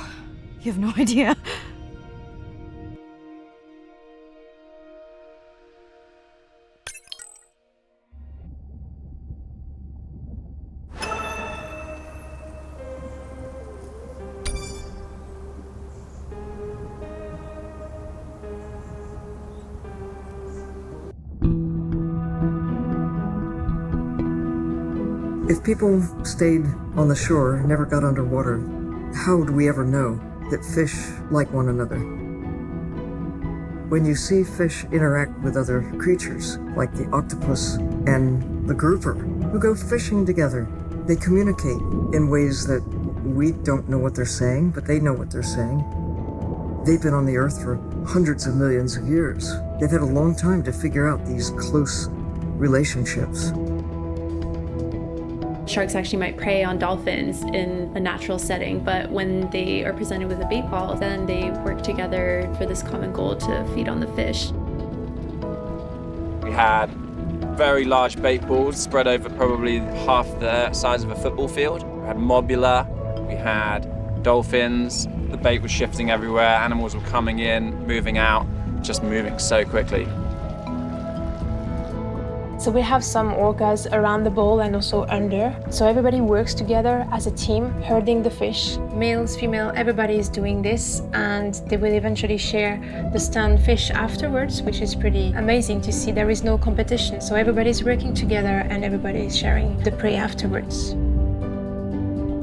you have no idea. If people stayed on the shore and never got underwater, how would we ever know that fish like one another? When you see fish interact with other creatures, like the octopus and the grouper, who go fishing together, they communicate in ways that we don't know what they're saying, but they know what they're saying. They've been on the earth for hundreds of millions of years. They've had a long time to figure out these close relationships. Sharks actually might prey on dolphins in a natural setting, but when they are presented with a bait ball, then they work together for this common goal to feed on the fish. We had very large bait balls spread over probably half the size of a football field. We had mobula, we had dolphins, the bait was shifting everywhere, animals were coming in, moving out, just moving so quickly. So we have some orcas around the bowl and also under. So everybody works together as a team, herding the fish. Males, female, everybody is doing this, and they will eventually share the stunned fish afterwards, which is pretty amazing to see. There is no competition, so everybody's working together and everybody is sharing the prey afterwards.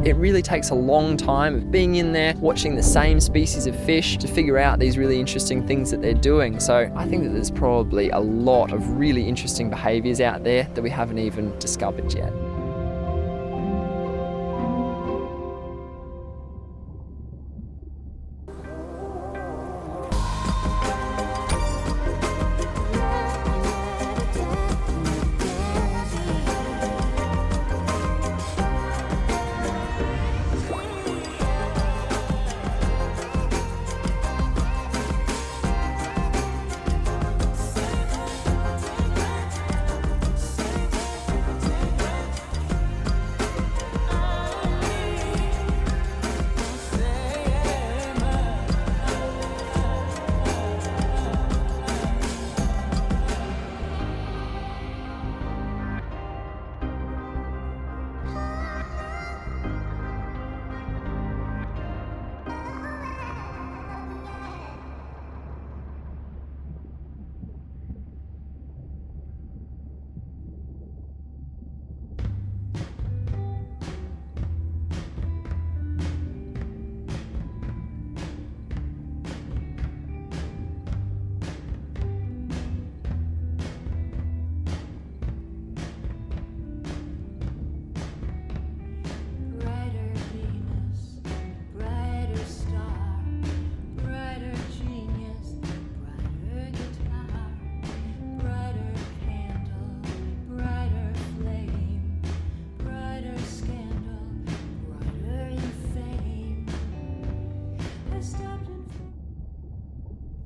It really takes a long time of being in there, watching the same species of fish to figure out these really interesting things that they're doing. So I think that there's probably a lot of really interesting behaviours out there that we haven't even discovered yet.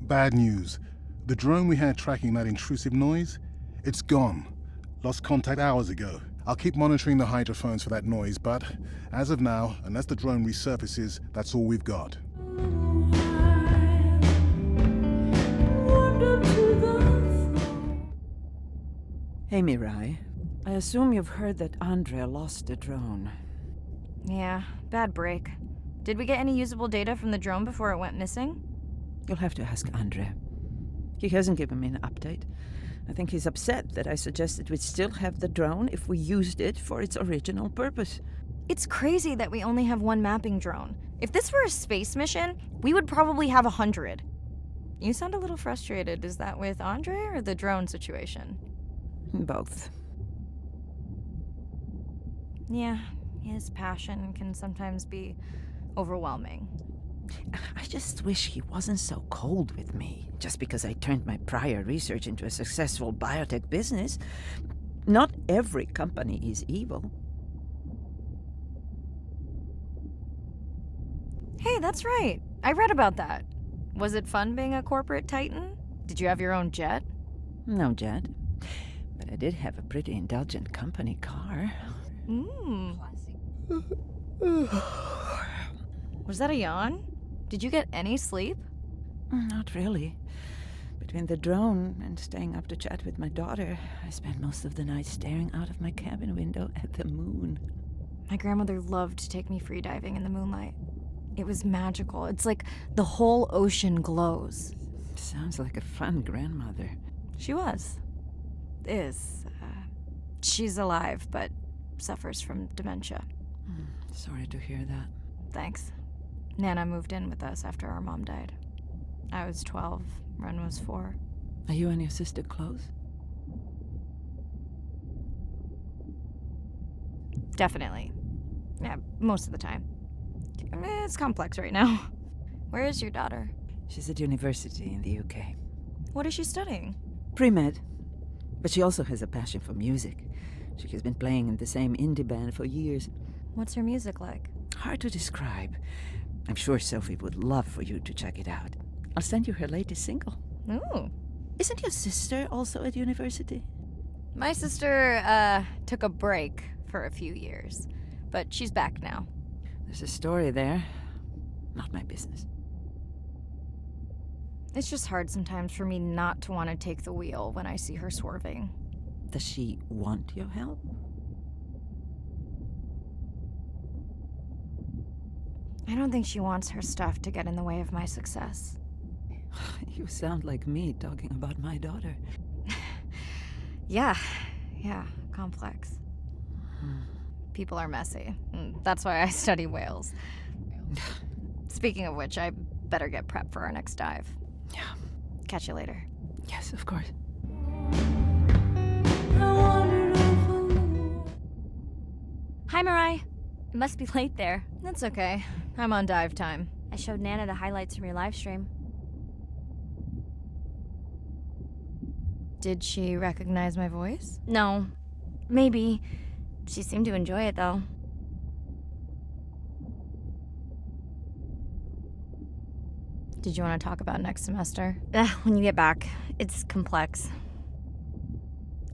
Bad news. The drone we had tracking that intrusive noise, it's gone. Lost contact hours ago. I'll keep monitoring the hydrophones for that noise, but as of now, unless the drone resurfaces, that's all we've got. Hey, Mirai. I assume you've heard that Andrea lost the drone. Yeah, bad break. Did we get any usable data from the drone before it went missing? You'll have to ask Andrea. He hasn't given me an update. I think he's upset that I suggested we'd still have the drone if we used it for its original purpose. It's crazy that we only have one mapping drone. If this were a space mission, we would probably have 100. You sound a little frustrated. Is that with Andre or the drone situation? Both. Yeah, his passion can sometimes be overwhelming. I just wish he wasn't so cold with me, just because I turned my prior research into a successful biotech business. Not every company is evil. Hey, that's right. I read about that. Was it fun being a corporate titan? Did you have your own jet? No jet, but I did have a pretty indulgent company car. Was that a yawn? Did you get any sleep? Not really. Between the drone and staying up to chat with my daughter, I spent most of the night staring out of my cabin window at the moon. My grandmother loved to take me freediving in the moonlight. It was magical. It's like the whole ocean glows. Sounds like a fun grandmother. She was. Is. She's alive, but suffers from dementia. Sorry to hear that. Thanks. Nana moved in with us after our mom died. I was 12, Ren was 4. Are you and your sister close? Definitely. Yeah, most of the time. It's complex right now. Where is your daughter? She's at university in the UK. What is she studying? Pre-med. But she also has a passion for music. She has been playing in the same indie band for years. What's her music like? Hard to describe. I'm sure Sophie would love for you to check it out. I'll send you her latest single. Ooh. Isn't your sister also at university? My sister, took a break for a few years. But she's back now. There's a story there. Not my business. It's just hard sometimes for me not to want to take the wheel when I see her swerving. Does she want your help? I don't think she wants her stuff to get in the way of my success. You sound like me talking about my daughter. Yeah, complex. People are messy. That's why I study whales. Speaking of which, I better get prepped for our next dive. Yeah. Catch you later. Yes, of course. Hi, Mirai. It must be late there. That's okay. I'm on dive time. I showed Nana the highlights from your live stream. Did she recognize my voice? No. Maybe. She seemed to enjoy it, though. Did you want to talk about next semester? When you get back. It's complex.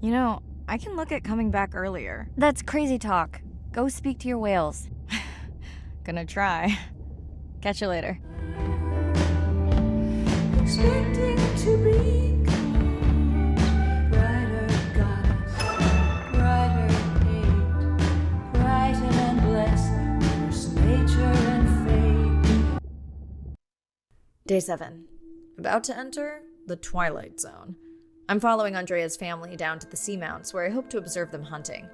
You know, I can look at coming back earlier. That's crazy talk. Go speak to your whales. Gonna try. Catch you later. Expecting to be brighter goddess, brighter hate, bright and endless, there's nature and fate. Day 7. About to enter the Twilight Zone. I'm following Andrea's family down to the seamounts where I hope to observe them hunting.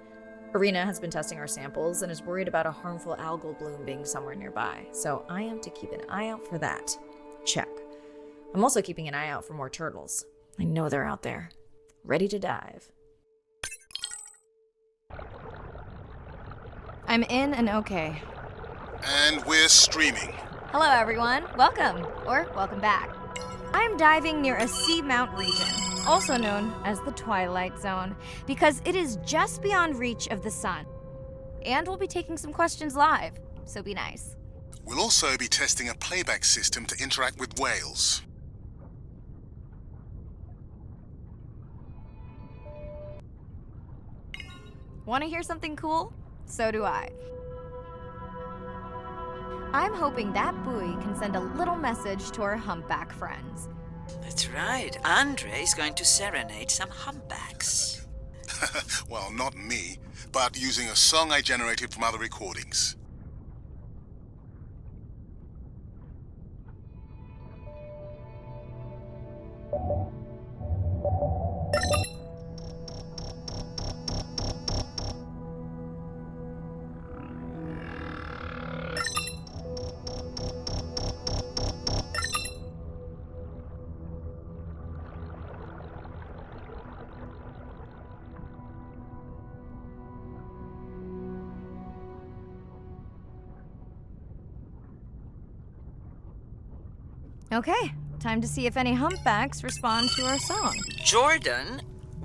Irina has been testing our samples and is worried about a harmful algal bloom being somewhere nearby, so I am to keep an eye out for that. Check. I'm also keeping an eye out for more turtles. I know they're out there, ready to dive. I'm in and okay. And we're streaming. Hello, everyone. Welcome, or welcome back. I'm diving near a seamount region, also known as the Twilight Zone, because it is just beyond reach of the sun. And we'll be taking some questions live, so be nice. We'll also be testing a playback system to interact with whales. Want to hear something cool? So do I. I'm hoping that buoy can send a little message to our humpback friends. That's right. Andre is going to serenade some humpbacks. Well, not me, but using a song I generated from other recordings. Okay, time to see if any humpbacks respond to our song. Jordan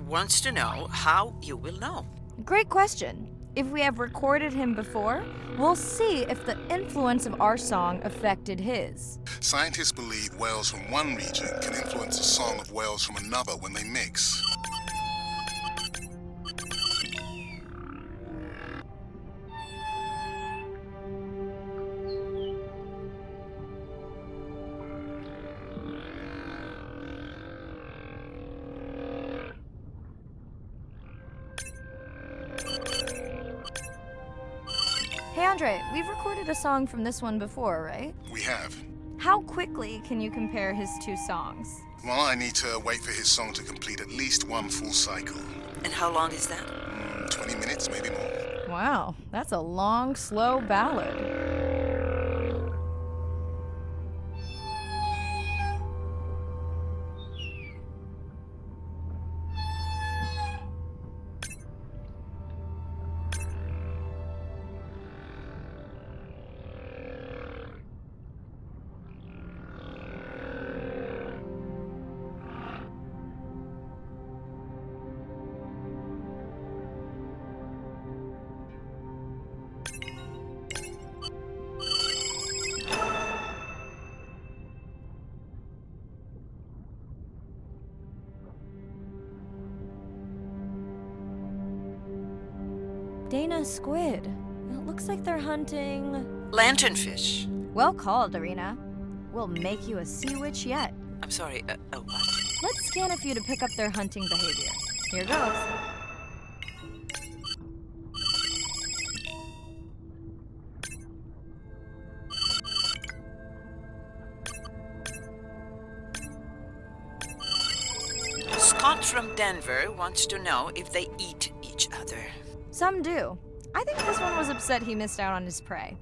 wants to know how you will know. Great question. If we have recorded him before, we'll see if the influence of our song affected his. Scientists believe whales from one region can influence the song of whales from another when they mix. Hey Andre, we've recorded a song from this one before, right? We have. How quickly can you compare his two songs? Well, I need to wait for his song to complete at least one full cycle. And how long is that? 20 minutes, maybe more. Wow, that's a long, slow ballad. Dana squid. It looks like they're hunting... Lanternfish. Well called, Irina. We'll make you a sea witch yet. I'm sorry, a what? Let's scan a few to pick up their hunting behavior. Here goes. Scott from Denver wants to know if they eat each other. Some do. I think this one was upset he missed out on his prey.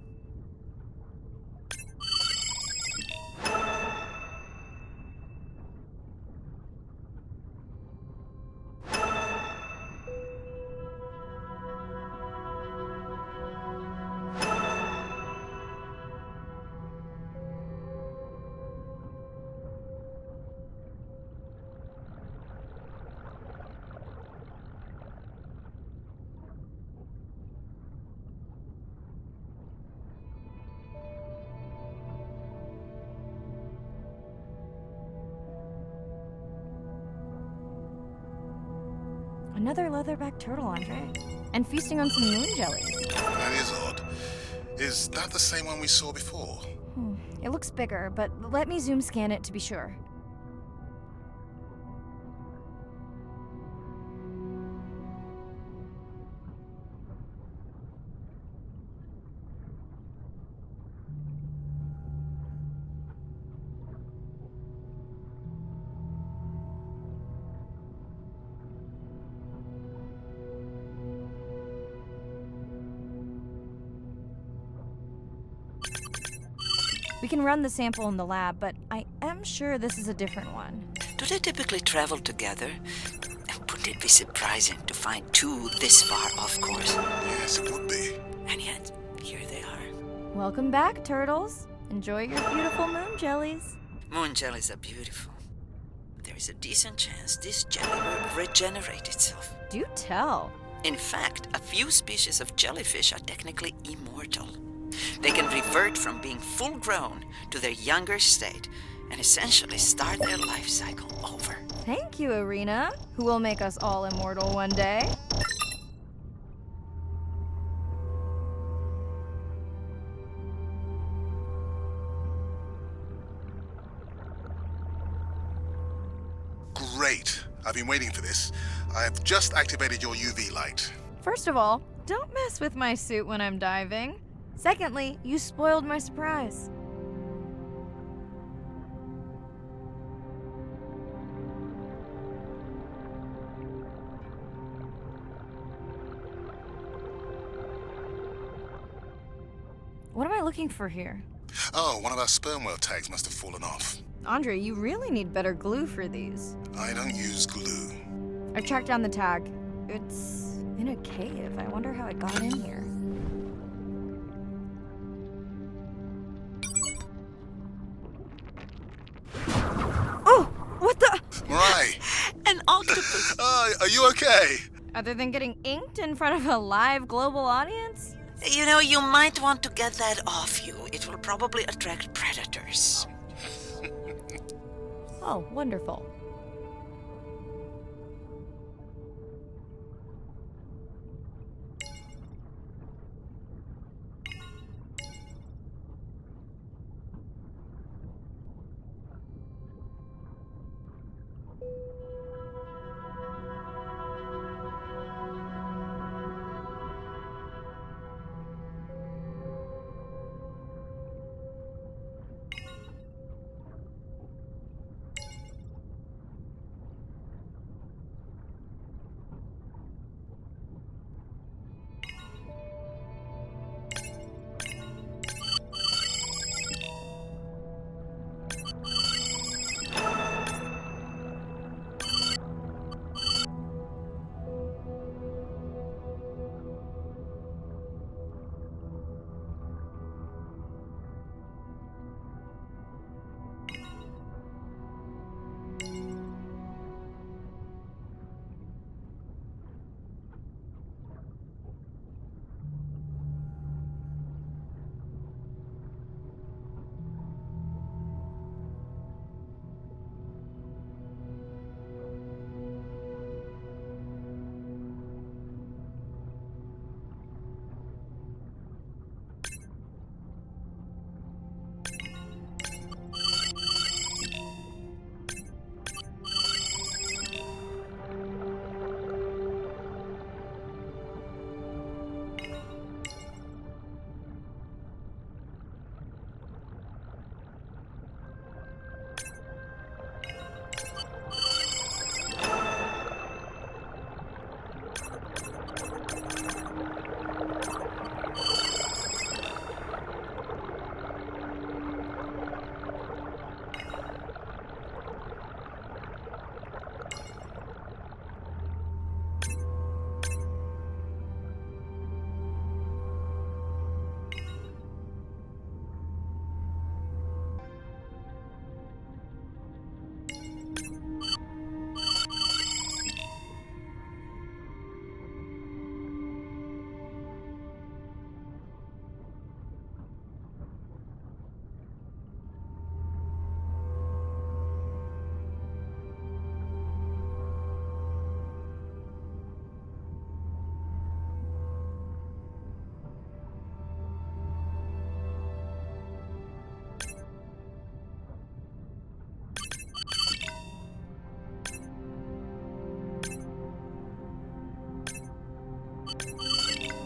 Another leatherback turtle, Andre. And feasting on some moon jellies. That is odd. Is that the same one we saw before? It looks bigger, but let me zoom scan it to be sure. We can run the sample in the lab, but I am sure this is a different one. Do they typically travel together? Wouldn't it be surprising to find two this far off course? Yes, it would be. And yet, here they are. Welcome back, turtles. Enjoy your beautiful moon jellies. Moon jellies are beautiful. There is a decent chance this jelly will regenerate itself. Do tell. In fact, a few species of jellyfish are technically immortal. They can revert from being full-grown to their younger state and essentially start their life cycle over. Thank you, Irina, who will make us all immortal one day. Great. I've been waiting for this. I have just activated your UV light. First of all, don't mess with my suit when I'm diving. Secondly, you spoiled my surprise. What am I looking for here? Oh, one of our sperm whale tags must have fallen off. Andre, you really need better glue for these. I don't use glue. I've tracked down the tag. It's in a cave. I wonder how it got in here. Oh, what the? Mirai! An octopus! Are you okay? Other than getting inked in front of a live global audience? You know, you might want to get that off you. It will probably attract predators. Oh, wonderful.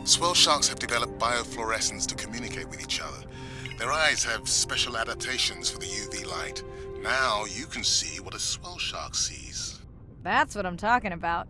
Swell sharks have developed biofluorescence to communicate with each other. Their eyes have special adaptations for the UV light. Now you can see what a swell shark sees. That's what I'm talking about.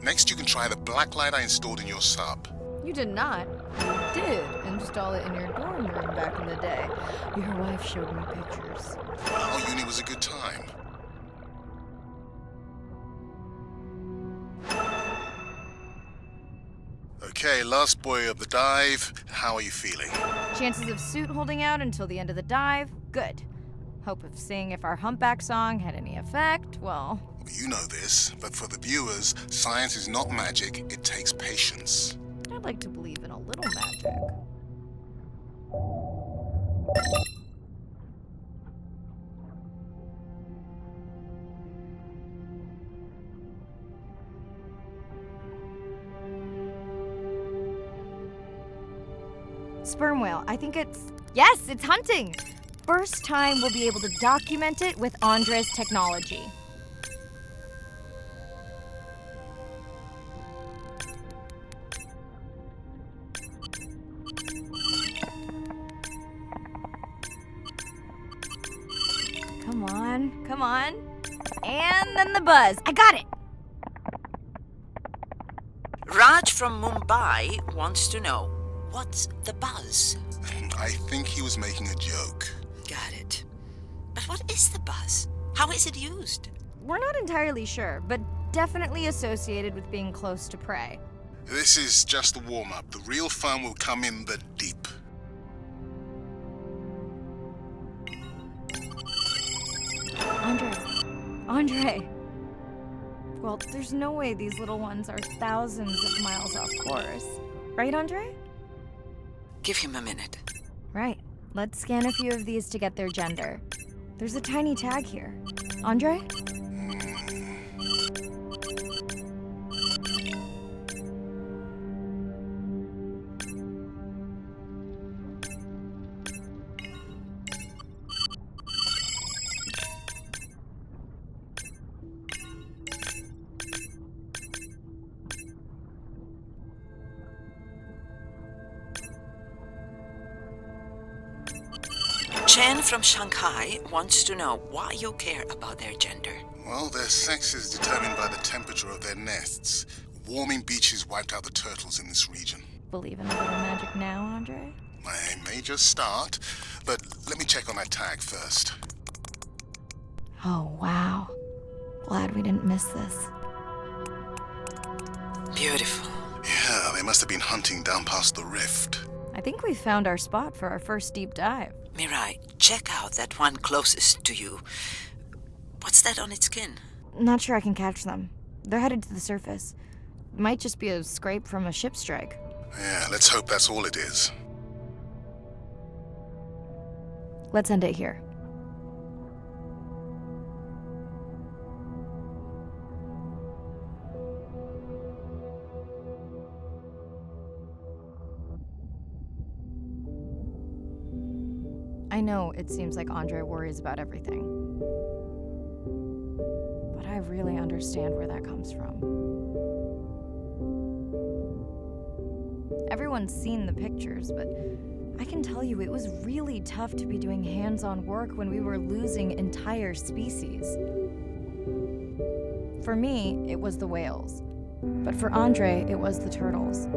Next, you can try the black light I installed in your sub. You did not. You did install it in your dorm room back in the day. Your wife showed me pictures. Well, uni was a good time. Okay, last boy of the dive. How are you feeling? Chances of suit holding out until the end of the dive? Good. Hope of seeing if our humpback song had any effect, well... You know this, but for the viewers, science is not magic, it takes patience. I'd like to believe in a little magic. Sperm whale, I think it's... Yes, it's hunting! First time we'll be able to document it with Andre's technology. Come on. And then the buzz. I got it! Raj from Mumbai wants to know, what's the buzz? I think he was making a joke. Got it. But what is the buzz? How is it used? We're not entirely sure, but definitely associated with being close to prey. This is just the warm-up. The real fun will come in the deep. Andre. Well, there's no way these little ones are thousands of miles off course. Right, Andre? Give him a minute. Right. Let's scan a few of these to get their gender. There's a tiny tag here. Andre? Chen from Shanghai wants to know why you care about their gender. Well, their sex is determined by the temperature of their nests. Warming beaches wiped out the turtles in this region. Believe in a little magic now, Andre? I may just start, but let me check on that tag first. Oh, wow. Glad we didn't miss this. Beautiful. Yeah, they must have been hunting down past the rift. I think we found our spot for our first deep dive. Mirai, check out that one closest to you. What's that on its skin? Not sure I can catch them. They're headed to the surface. Might just be a scrape from a ship strike. Yeah, let's hope that's all it is. Let's end it here. I know it seems like Andre worries about everything. But I really understand where that comes from. Everyone's seen the pictures, but I can tell you it was really tough to be doing hands-on work when we were losing entire species. For me, it was the whales. But for Andre, it was the turtles.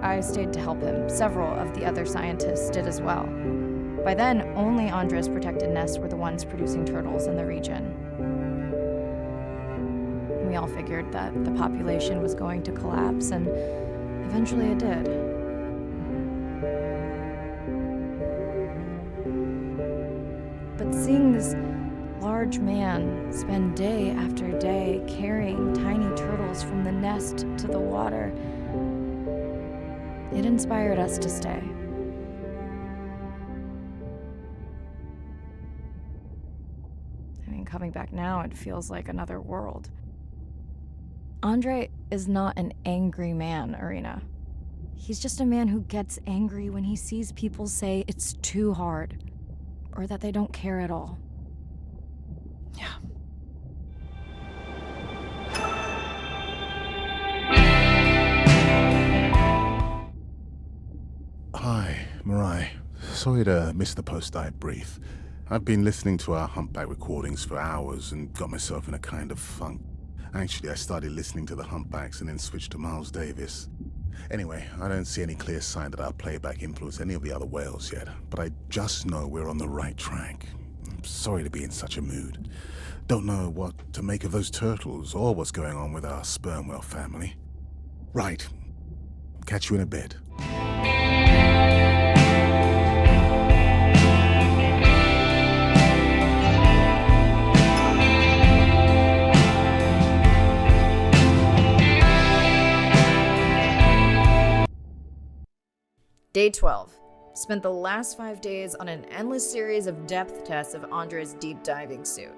I stayed to help him. Several of the other scientists did as well. By then, only Andre's protected nests were the ones producing turtles in the region. We all figured that the population was going to collapse, and eventually it did. But seeing this large man spend day after day carrying tiny turtles from the nest to the water, it inspired us to stay. Coming back now, it feels like another world. Andre is not an angry man, Irina. He's just a man who gets angry when he sees people say it's too hard, or that they don't care at all. Yeah. Hi, Mirai. Sorry to miss the post-dive brief. I've been listening to our humpback recordings for hours and got myself in a kind of funk. Actually, I started listening to the humpbacks and then switched to Miles Davis. Anyway, I don't see any clear sign that our playback influenced any of the other whales yet, but I just know we're on the right track. I'm sorry to be in such a mood. Don't know what to make of those turtles or what's going on with our sperm whale family. Right. Catch you in a bit. Day 12. Spent the last 5 days on an endless series of depth tests of Andre's deep diving suit.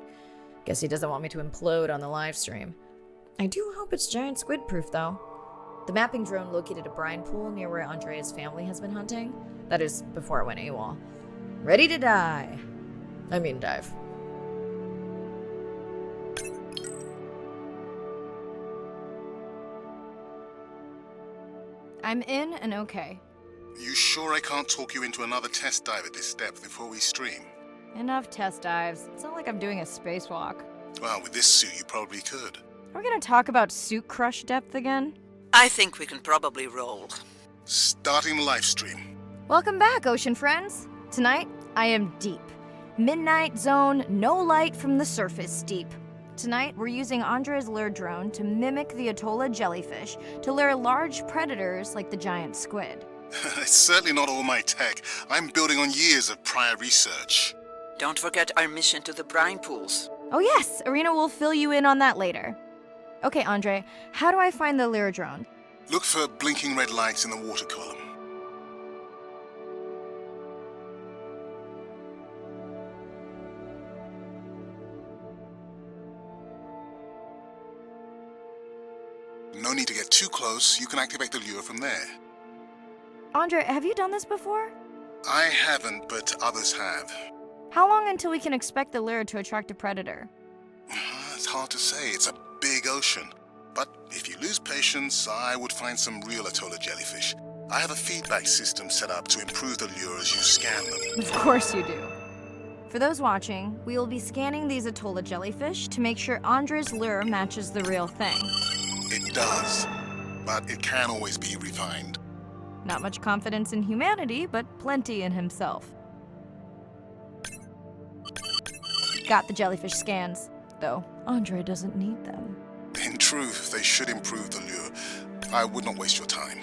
Guess he doesn't want me to implode on the live stream. I do hope it's giant squid proof though. The mapping drone located a brine pool near where Andrea's family has been hunting. That is before it went AWOL. Ready to dive. I'm in and okay. You sure I can't talk you into another test dive at this depth before we stream? Enough test dives. It's not like I'm doing a spacewalk. Well, with this suit, you probably could. Are we gonna talk about suit crush depth again? I think we can probably roll. Starting the live stream. Welcome back, ocean friends. Tonight, I am deep. Midnight zone, no light from the surface deep. Tonight, we're using Andre's lure drone to mimic the Atolla jellyfish to lure large predators like the giant squid. It's certainly not all my tech. I'm building on years of prior research. Don't forget our mission to the brine pools. Oh yes, Arena will fill you in on that later. Okay, Andre, how do I find the lure drone? Look for blinking red lights in the water column. No need to get too close. You can activate the lure from there. Andre, have you done this before? I haven't, but others have. How long until we can expect the lure to attract a predator? It's hard to say. It's a big ocean. But if you lose patience, I would find some real Atolla jellyfish. I have a feedback system set up to improve the lure as you scan them. Of course you do. For those watching, we will be scanning these Atolla jellyfish to make sure Andre's lure matches the real thing. It does, but it can always be refined. Not much confidence in humanity, but plenty in himself. Got the jellyfish scans, though Andre doesn't need them. In truth, they should improve the lure. I would not waste your time.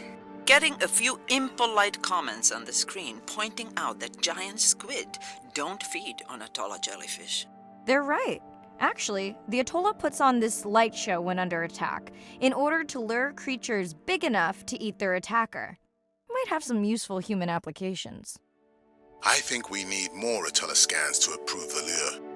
Getting a few impolite comments on the screen pointing out that giant squid don't feed on Atolla jellyfish. They're right. Actually, the Atolla puts on this light show when under attack, in order to lure creatures big enough to eat their attacker. Might have some useful human applications. I think we need more Atolla scans to approve the lure.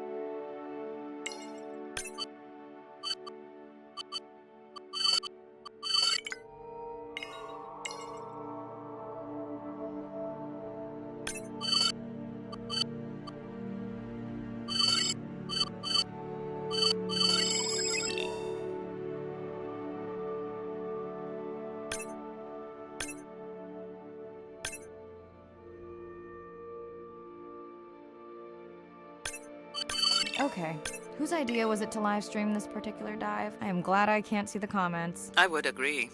Okay, whose idea was it to live stream this particular dive? I am glad I can't see the comments. I would agree.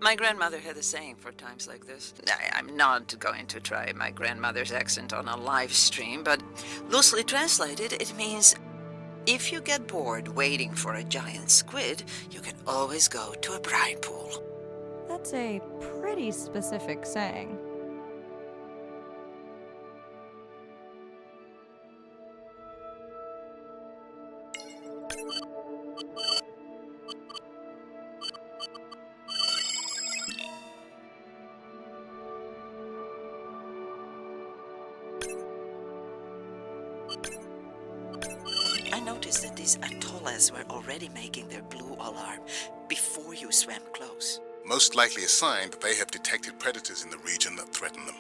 My grandmother had a saying for times like this. I'm not going to try my grandmother's accent on a live stream, but loosely translated, it means if you get bored waiting for a giant squid, you can always go to a brine pool. That's a pretty specific saying. I noticed that these Atollas were already making their blue alarm before you swam close. Most likely a sign that they have detected predators in the region that threaten them.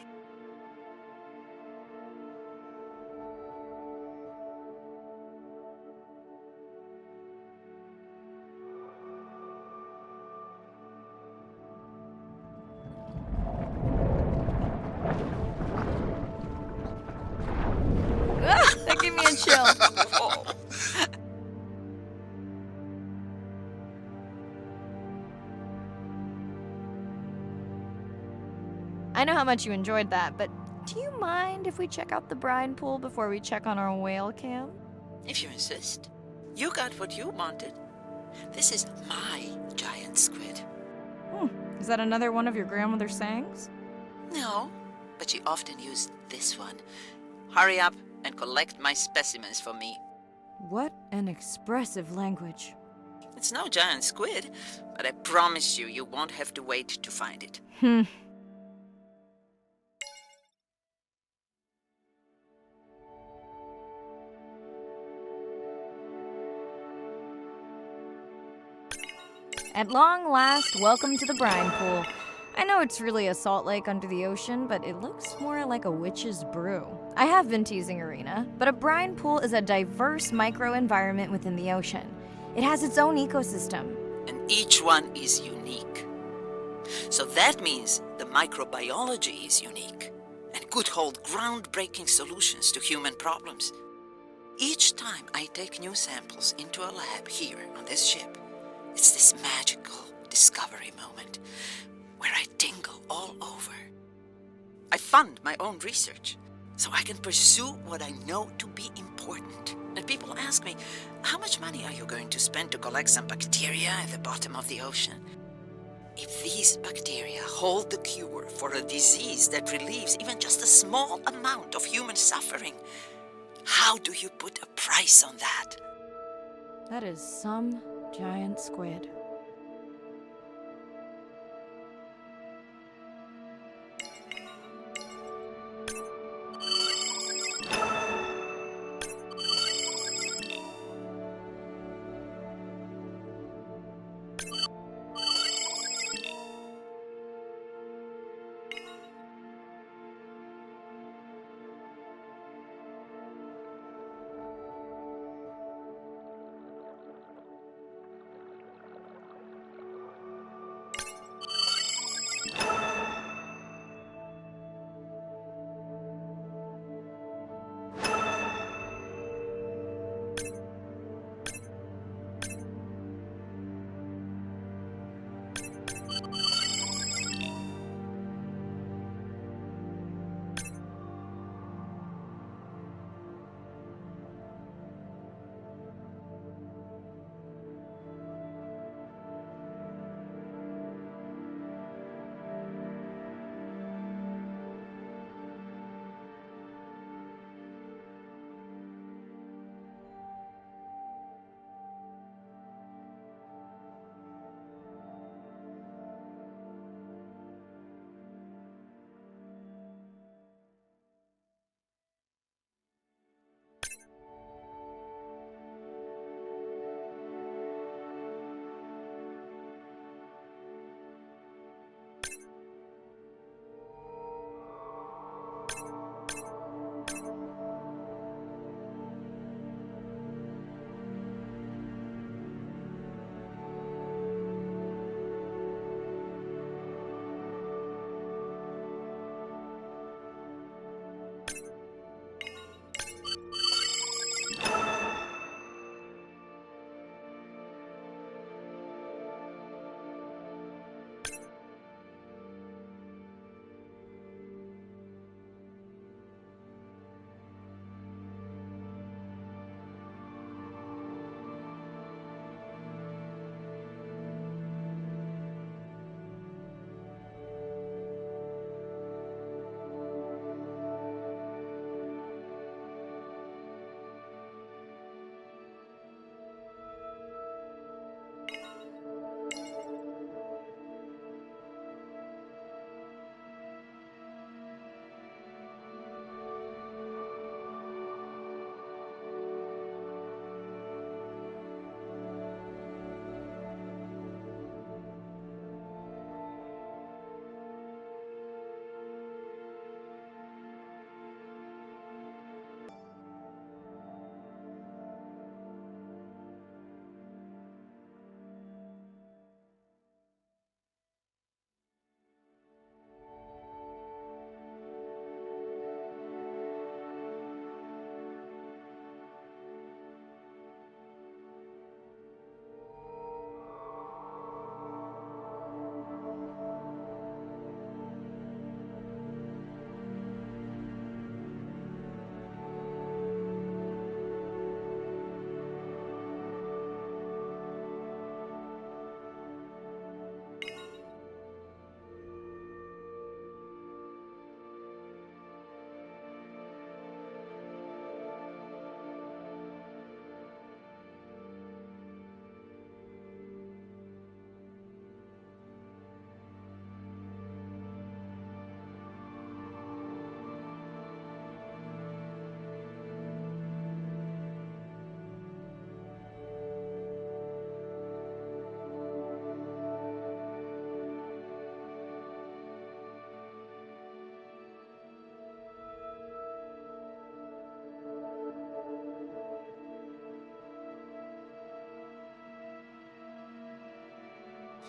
That gave me a chill. I know how much you enjoyed that, but do you mind if we check out the brine pool before we check on our whale cam? If you insist. You got what you wanted. This is my giant squid. Is that another one of your grandmother's sayings? No, but she often used this one. Hurry up and collect my specimens for me. What an expressive language. It's no giant squid, but I promise you, you won't have to wait to find it. At long last, welcome to the brine pool. I know it's really a salt lake under the ocean, but it looks more like a witch's brew. I have been teasing Arena, but a brine pool is a diverse microenvironment within the ocean. It has its own ecosystem. And each one is unique. So that means the microbiology is unique and could hold groundbreaking solutions to human problems. Each time I take new samples into a lab here on this ship, it's this magical discovery moment where I tingle all over. I fund my own research so I can pursue what I know to be important. And people ask me, how much money are you going to spend to collect some bacteria at the bottom of the ocean? If these bacteria hold the cure for a disease that relieves even just a small amount of human suffering, how do you put a price on that? That is some giant squid.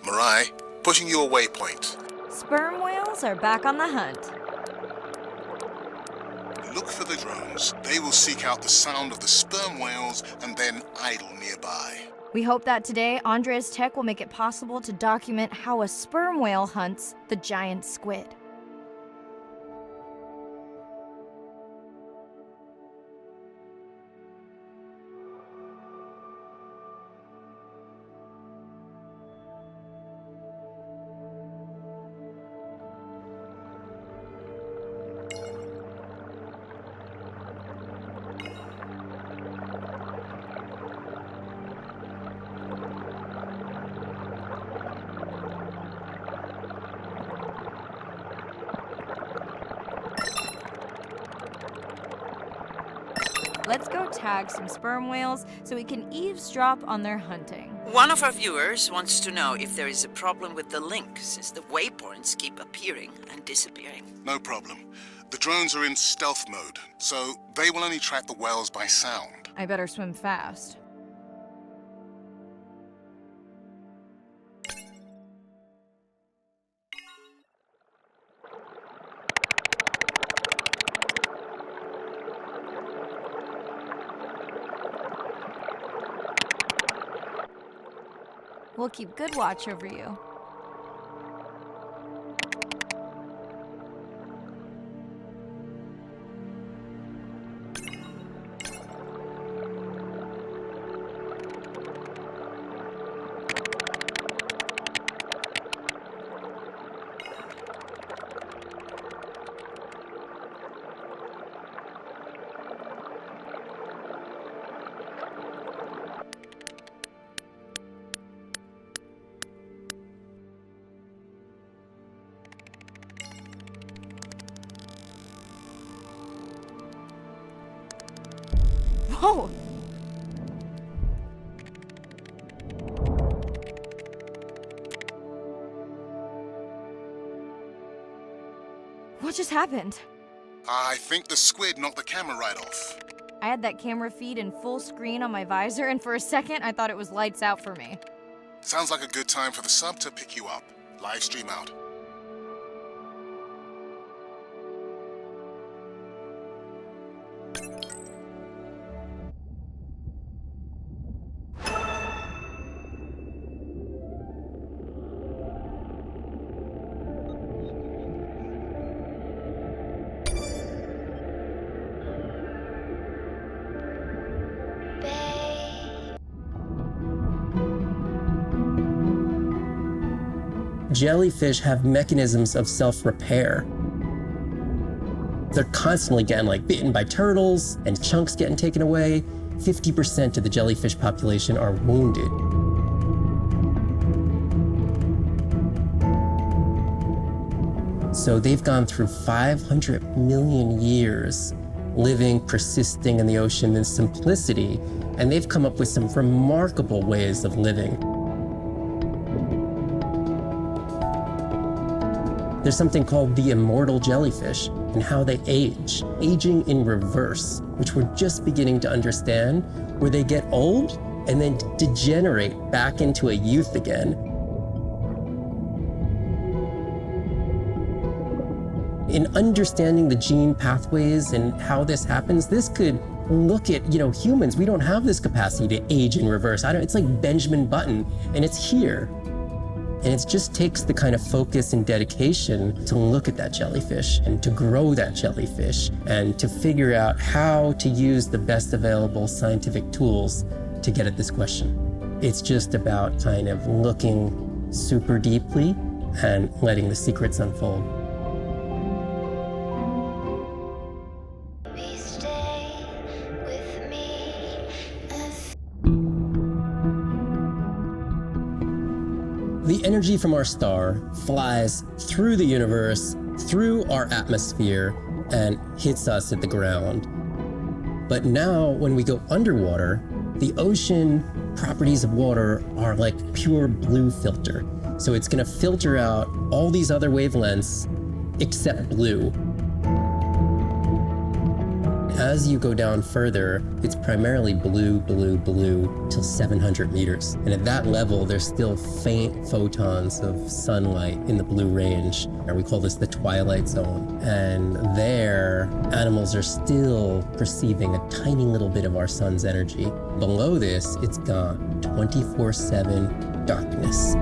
Mirai, pushing your waypoint. Sperm whales are back on the hunt. Look for the drones. They will seek out the sound of the sperm whales and then idle nearby. We hope that today, Andrea's tech will make it possible to document how a sperm whale hunts the giant squid. Let's go tag some sperm whales so we can eavesdrop on their hunting. One of our viewers wants to know if there is a problem with the link, since the waypoints keep appearing and disappearing. No problem. The drones are in stealth mode, so they will only track the whales by sound. I better swim fast. We'll keep good watch over you. Whoa! What just happened? I think the squid knocked the camera right off. I had that camera feed in full screen on my visor, and for a second I thought it was lights out for me. Sounds like a good time for the sub to pick you up. Live stream out. Jellyfish have mechanisms of self-repair. They're constantly getting bitten by turtles and chunks getting taken away. 50% of the jellyfish population are wounded. So they've gone through 500 million years living, persisting in the ocean in simplicity, and they've come up with some remarkable ways of living. There's something called the immortal jellyfish and how they age, aging in reverse, which we're just beginning to understand, where they get old and then degenerate back into a youth again. In understanding the gene pathways and how this happens, this could look at, humans. We don't have this capacity to age in reverse. It's like Benjamin Button, and it's here. And it just takes the kind of focus and dedication to look at that jellyfish and to grow that jellyfish and to figure out how to use the best available scientific tools to get at this question. It's just about kind of looking super deeply and letting the secrets unfold. The energy from our star flies through the universe, through our atmosphere, and hits us at the ground. But now, when we go underwater, the ocean properties of water are like pure blue filter. So it's gonna filter out all these other wavelengths except blue. As you go down further, it's primarily blue, blue, blue till 700 meters. And at that level, there's still faint photons of sunlight in the blue range. And we call this the twilight zone. And there, animals are still perceiving a tiny little bit of our sun's energy. Below this, it's gone. 24/7 darkness.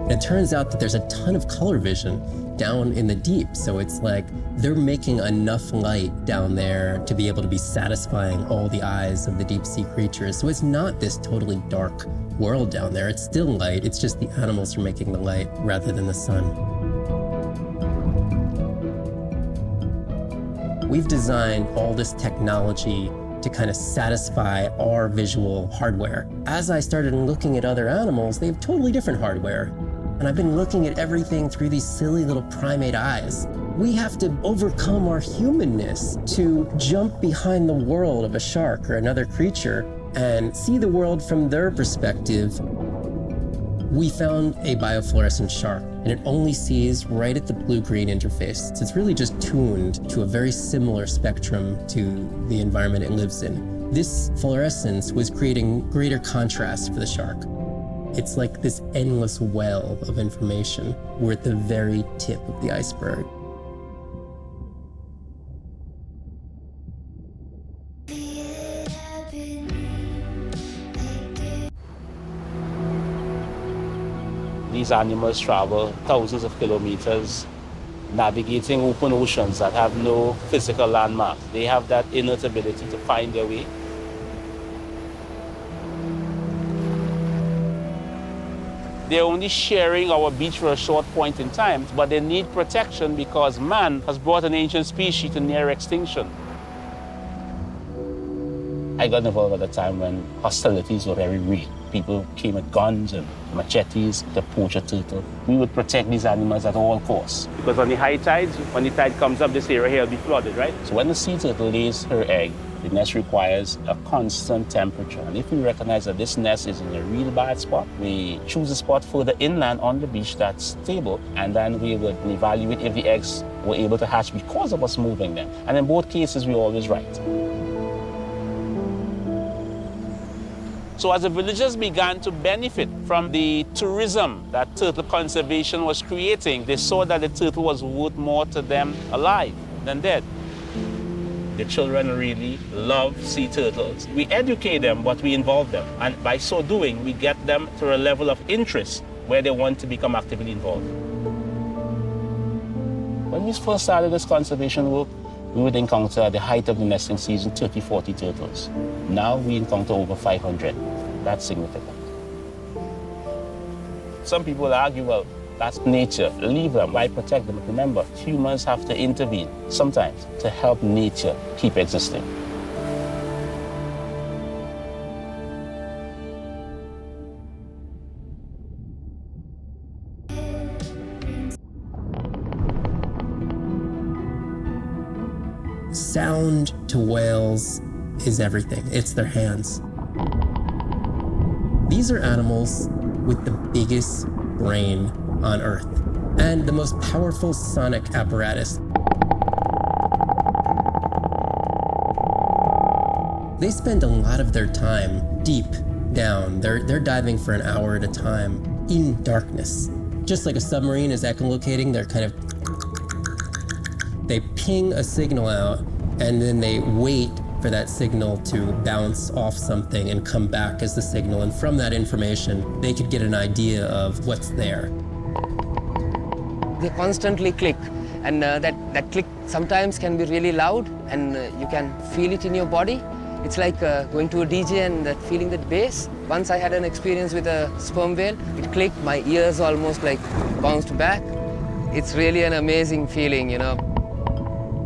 And it turns out that there's a ton of color vision down in the deep. So it's like they're making enough light down there to be able to be satisfying all the eyes of the deep sea creatures. So it's not this totally dark world down there. It's still light. It's just the animals are making the light rather than the sun. We've designed all this technology to kind of satisfy our visual hardware. As I started looking at other animals, they have totally different hardware. And I've been looking at everything through these silly little primate eyes. We have to overcome our humanness to jump behind the world of a shark or another creature and see the world from their perspective. We found a biofluorescent shark, and it only sees right at the blue-green interface. So it's really just tuned to a very similar spectrum to the environment it lives in. This fluorescence was creating greater contrast for the shark. It's like this endless well of information. We're at the very tip of the iceberg. These animals travel thousands of kilometers, navigating open oceans that have no physical landmarks. They have that innate ability to find their way. They're only sharing our beach for a short point in time, but they need protection because man has brought an ancient species to near extinction. I got involved at a time when hostilities were very real. People came with guns and machetes to poach a turtle. We would protect these animals at all costs. Because on the high tides, when the tide comes up, this area here will be flooded, right? So when the sea turtle lays her egg, the nest requires a constant temperature. And if we recognize that this nest is in a real bad spot, we choose a spot further inland on the beach that's stable, and then we would evaluate if the eggs were able to hatch because of us moving them. And in both cases, we're always right. So as the villagers began to benefit from the tourism that turtle conservation was creating, they saw that the turtle was worth more to them alive than dead. The children really love sea turtles. We educate them, but we involve them. And by so doing, we get them to a level of interest where they want to become actively involved. When we first started this conservation work, we would encounter at the height of the nesting season 30, 40 turtles. Now we encounter over 500. That's significant. Some people argue, well, that's nature. Leave them. Why protect them? But remember, humans have to intervene sometimes to help nature keep existing. Sound to whales is everything. It's their hands. These are animals with the biggest brain on Earth and the most powerful sonic apparatus. They spend a lot of their time deep down. They're diving for an hour at a time in darkness. Just like a submarine is echolocating, they ping a signal out and then they wait for that signal to bounce off something and come back as the signal. And from that information, they could get an idea of what's there. They constantly click, and that click sometimes can be really loud, and you can feel it in your body. It's like going to a DJ and feeling that bass. Once I had an experience with a sperm whale, it clicked, my ears almost like bounced back. It's really an amazing feeling, you know.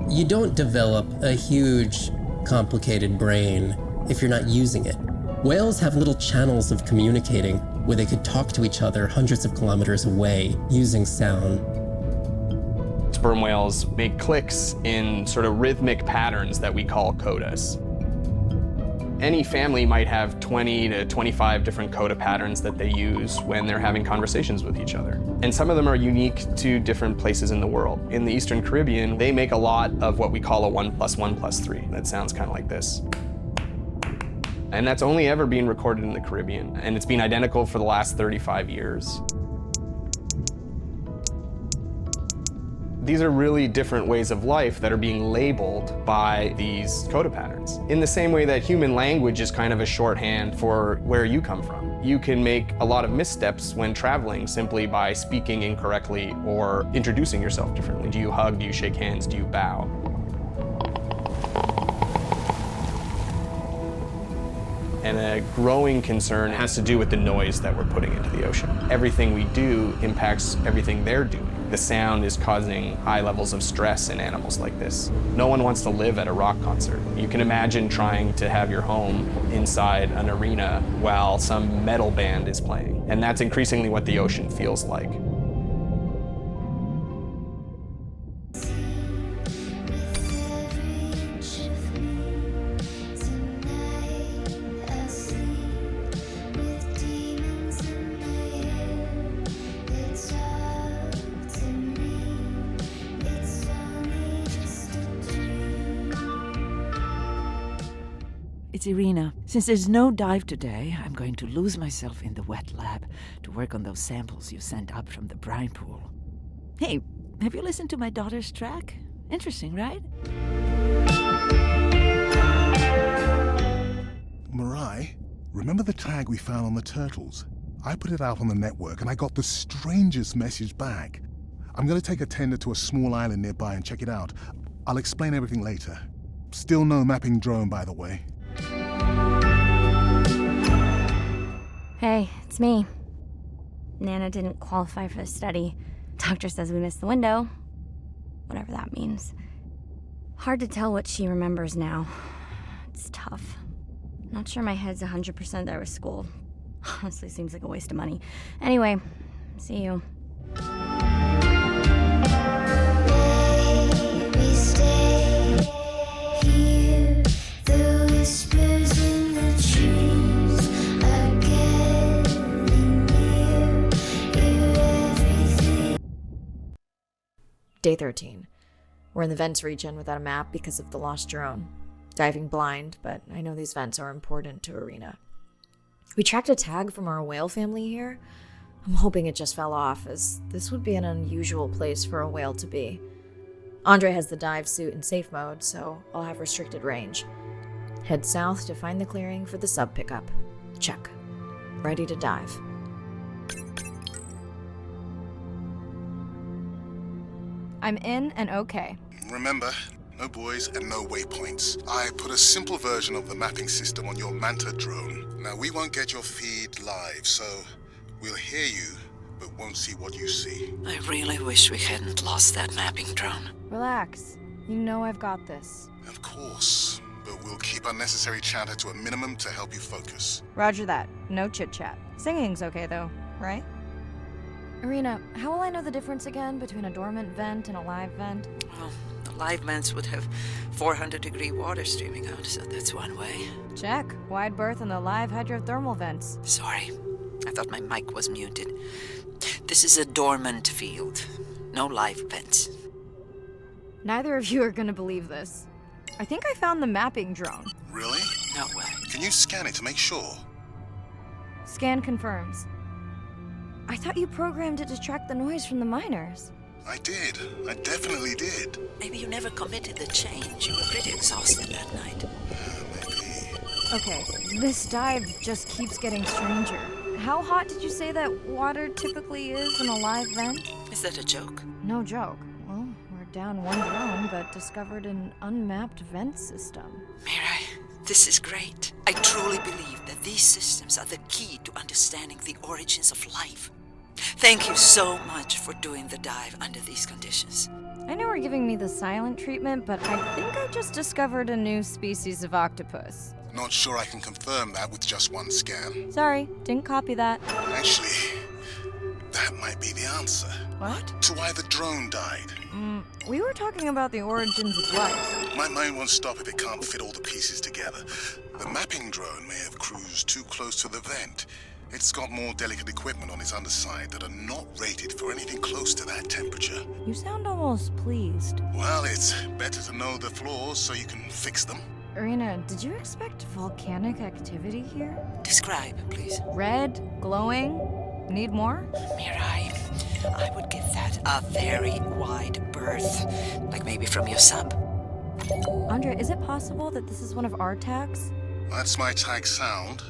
You don't develop a huge, complicated brain if you're not using it. Whales have little channels of communicating where they could talk to each other hundreds of kilometers away using sound. Sperm whales make clicks in sort of rhythmic patterns that we call codas. Any family might have 20 to 25 different coda patterns that they use when they're having conversations with each other. And some of them are unique to different places in the world. In the Eastern Caribbean, they make a lot of what we call a 1 + 1 + 3. That sounds kind of like this. And that's only ever been recorded in the Caribbean, and it's been identical for the last 35 years. These are really different ways of life that are being labeled by these coda patterns. In the same way that human language is kind of a shorthand for where you come from. You can make a lot of missteps when traveling simply by speaking incorrectly or introducing yourself differently. Do you hug? Do you shake hands? Do you bow? And a growing concern has to do with the noise that we're putting into the ocean. Everything we do impacts everything they're doing. The sound is causing high levels of stress in animals like this. No one wants to live at a rock concert. You can imagine trying to have your home inside an arena while some metal band is playing. And that's increasingly what the ocean feels like. It's Irina. Since there's no dive today, I'm going to lose myself in the wet lab to work on those samples you sent up from the brine pool. Hey, have you listened to my daughter's track? Interesting, right? Mirai, remember the tag we found on the turtles? I put it out on the network and I got the strangest message back. I'm going to take a tender to a small island nearby and check it out. I'll explain everything later. Still no mapping drone, by the way. Hey, it's me. Nana didn't qualify for the study. Doctor says we missed the window. Whatever that means. Hard to tell what she remembers now. It's tough. Not sure my head's 100% there with school. Honestly, seems like a waste of money. Anyway, see you. Baby, stay here. The whispers in the trees are getting near. Hear everything. Day 13. We're in the vents region without a map because of the lost drone. Diving blind, but I know these vents are important to Irina. We tracked a tag from our whale family here. I'm hoping it just fell off, as this would be an unusual place for a whale to be. Andre has the dive suit in safe mode, so I'll have restricted range. Head south to find the clearing for the sub pickup. Check. Ready to dive. I'm in and okay. Remember, no buoys and no waypoints. I put a simple version of the mapping system on your Manta drone. Now, we won't get your feed live, so we'll hear you, but won't see what you see. I really wish we hadn't lost that mapping drone. Relax. You know I've got this. Of course, but we'll keep unnecessary chatter to a minimum to help you focus. Roger that. No chit-chat. Singing's okay, though, right? Irina, how will I know the difference again between a dormant vent and a live vent? Well, the live vents would have 400-degree water streaming out, so that's one way. Check. Wide berth in the live hydrothermal vents. Sorry, I thought my mic was muted. This is a dormant field. No live vents. Neither of you are gonna believe this. I think I found the mapping drone. Really? No way. Can you scan it to make sure? Scan confirms. I thought you programmed it to track the noise from the miners. I did. I definitely did. Maybe you never committed the change. You were pretty exhausted that night. Okay, this dive just keeps getting stranger. How hot did you say that water typically is in a live vent? Is that a joke? No joke. Well, we're down one drone, but discovered an unmapped vent system. Mirai, this is great. I truly believe that these systems are the key to understanding the origins of life. Thank you so much for doing the dive under these conditions. I know we're giving me the silent treatment, but I think I just discovered a new species of octopus. Not sure I can confirm that with just one scan. Sorry, didn't copy that. Actually, that might be the answer. What? To why the drone died. We were talking about the origins of life. My mind won't stop if it can't fit all the pieces together. The mapping drone may have cruised too close to the vent. It's got more delicate equipment on its underside that are not rated for anything close to that temperature. You sound almost pleased. Well, it's better to know the flaws so you can fix them. Irina, did you expect volcanic activity here? Describe, please. Red, glowing. Need more? Mirai, I would give that a very wide berth. Like maybe from your sub. Andrea, is it possible that this is one of our tags? That's my tag sound.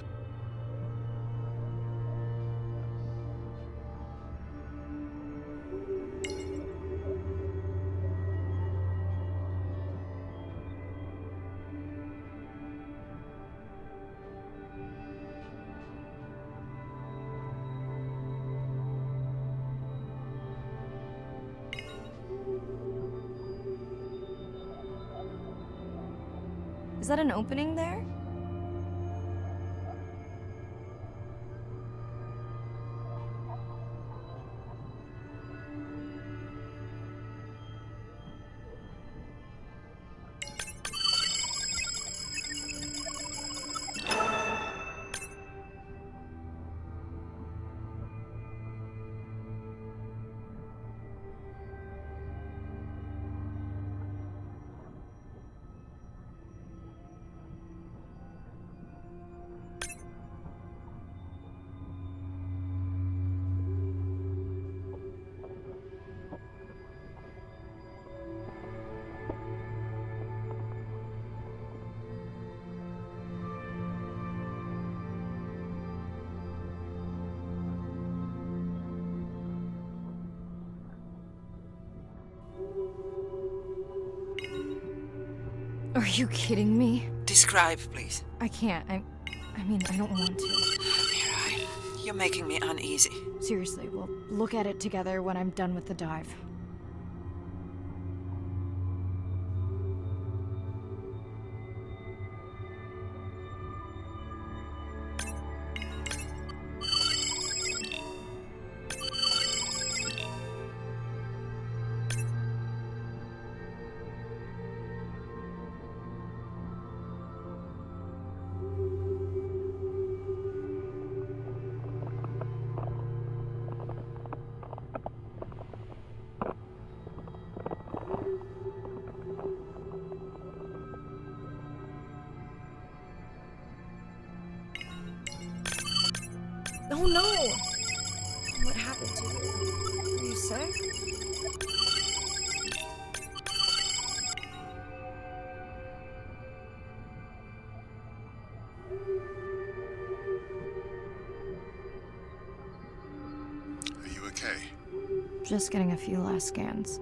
Is that an opening there? Are you kidding me? Describe, please. I can't. I mean, I don't want to. Mirai, you're making me uneasy. Seriously, we'll look at it together when I'm done with the dive. Oh no! What happened to you? Are you sick? Are you okay? Just getting a few last scans.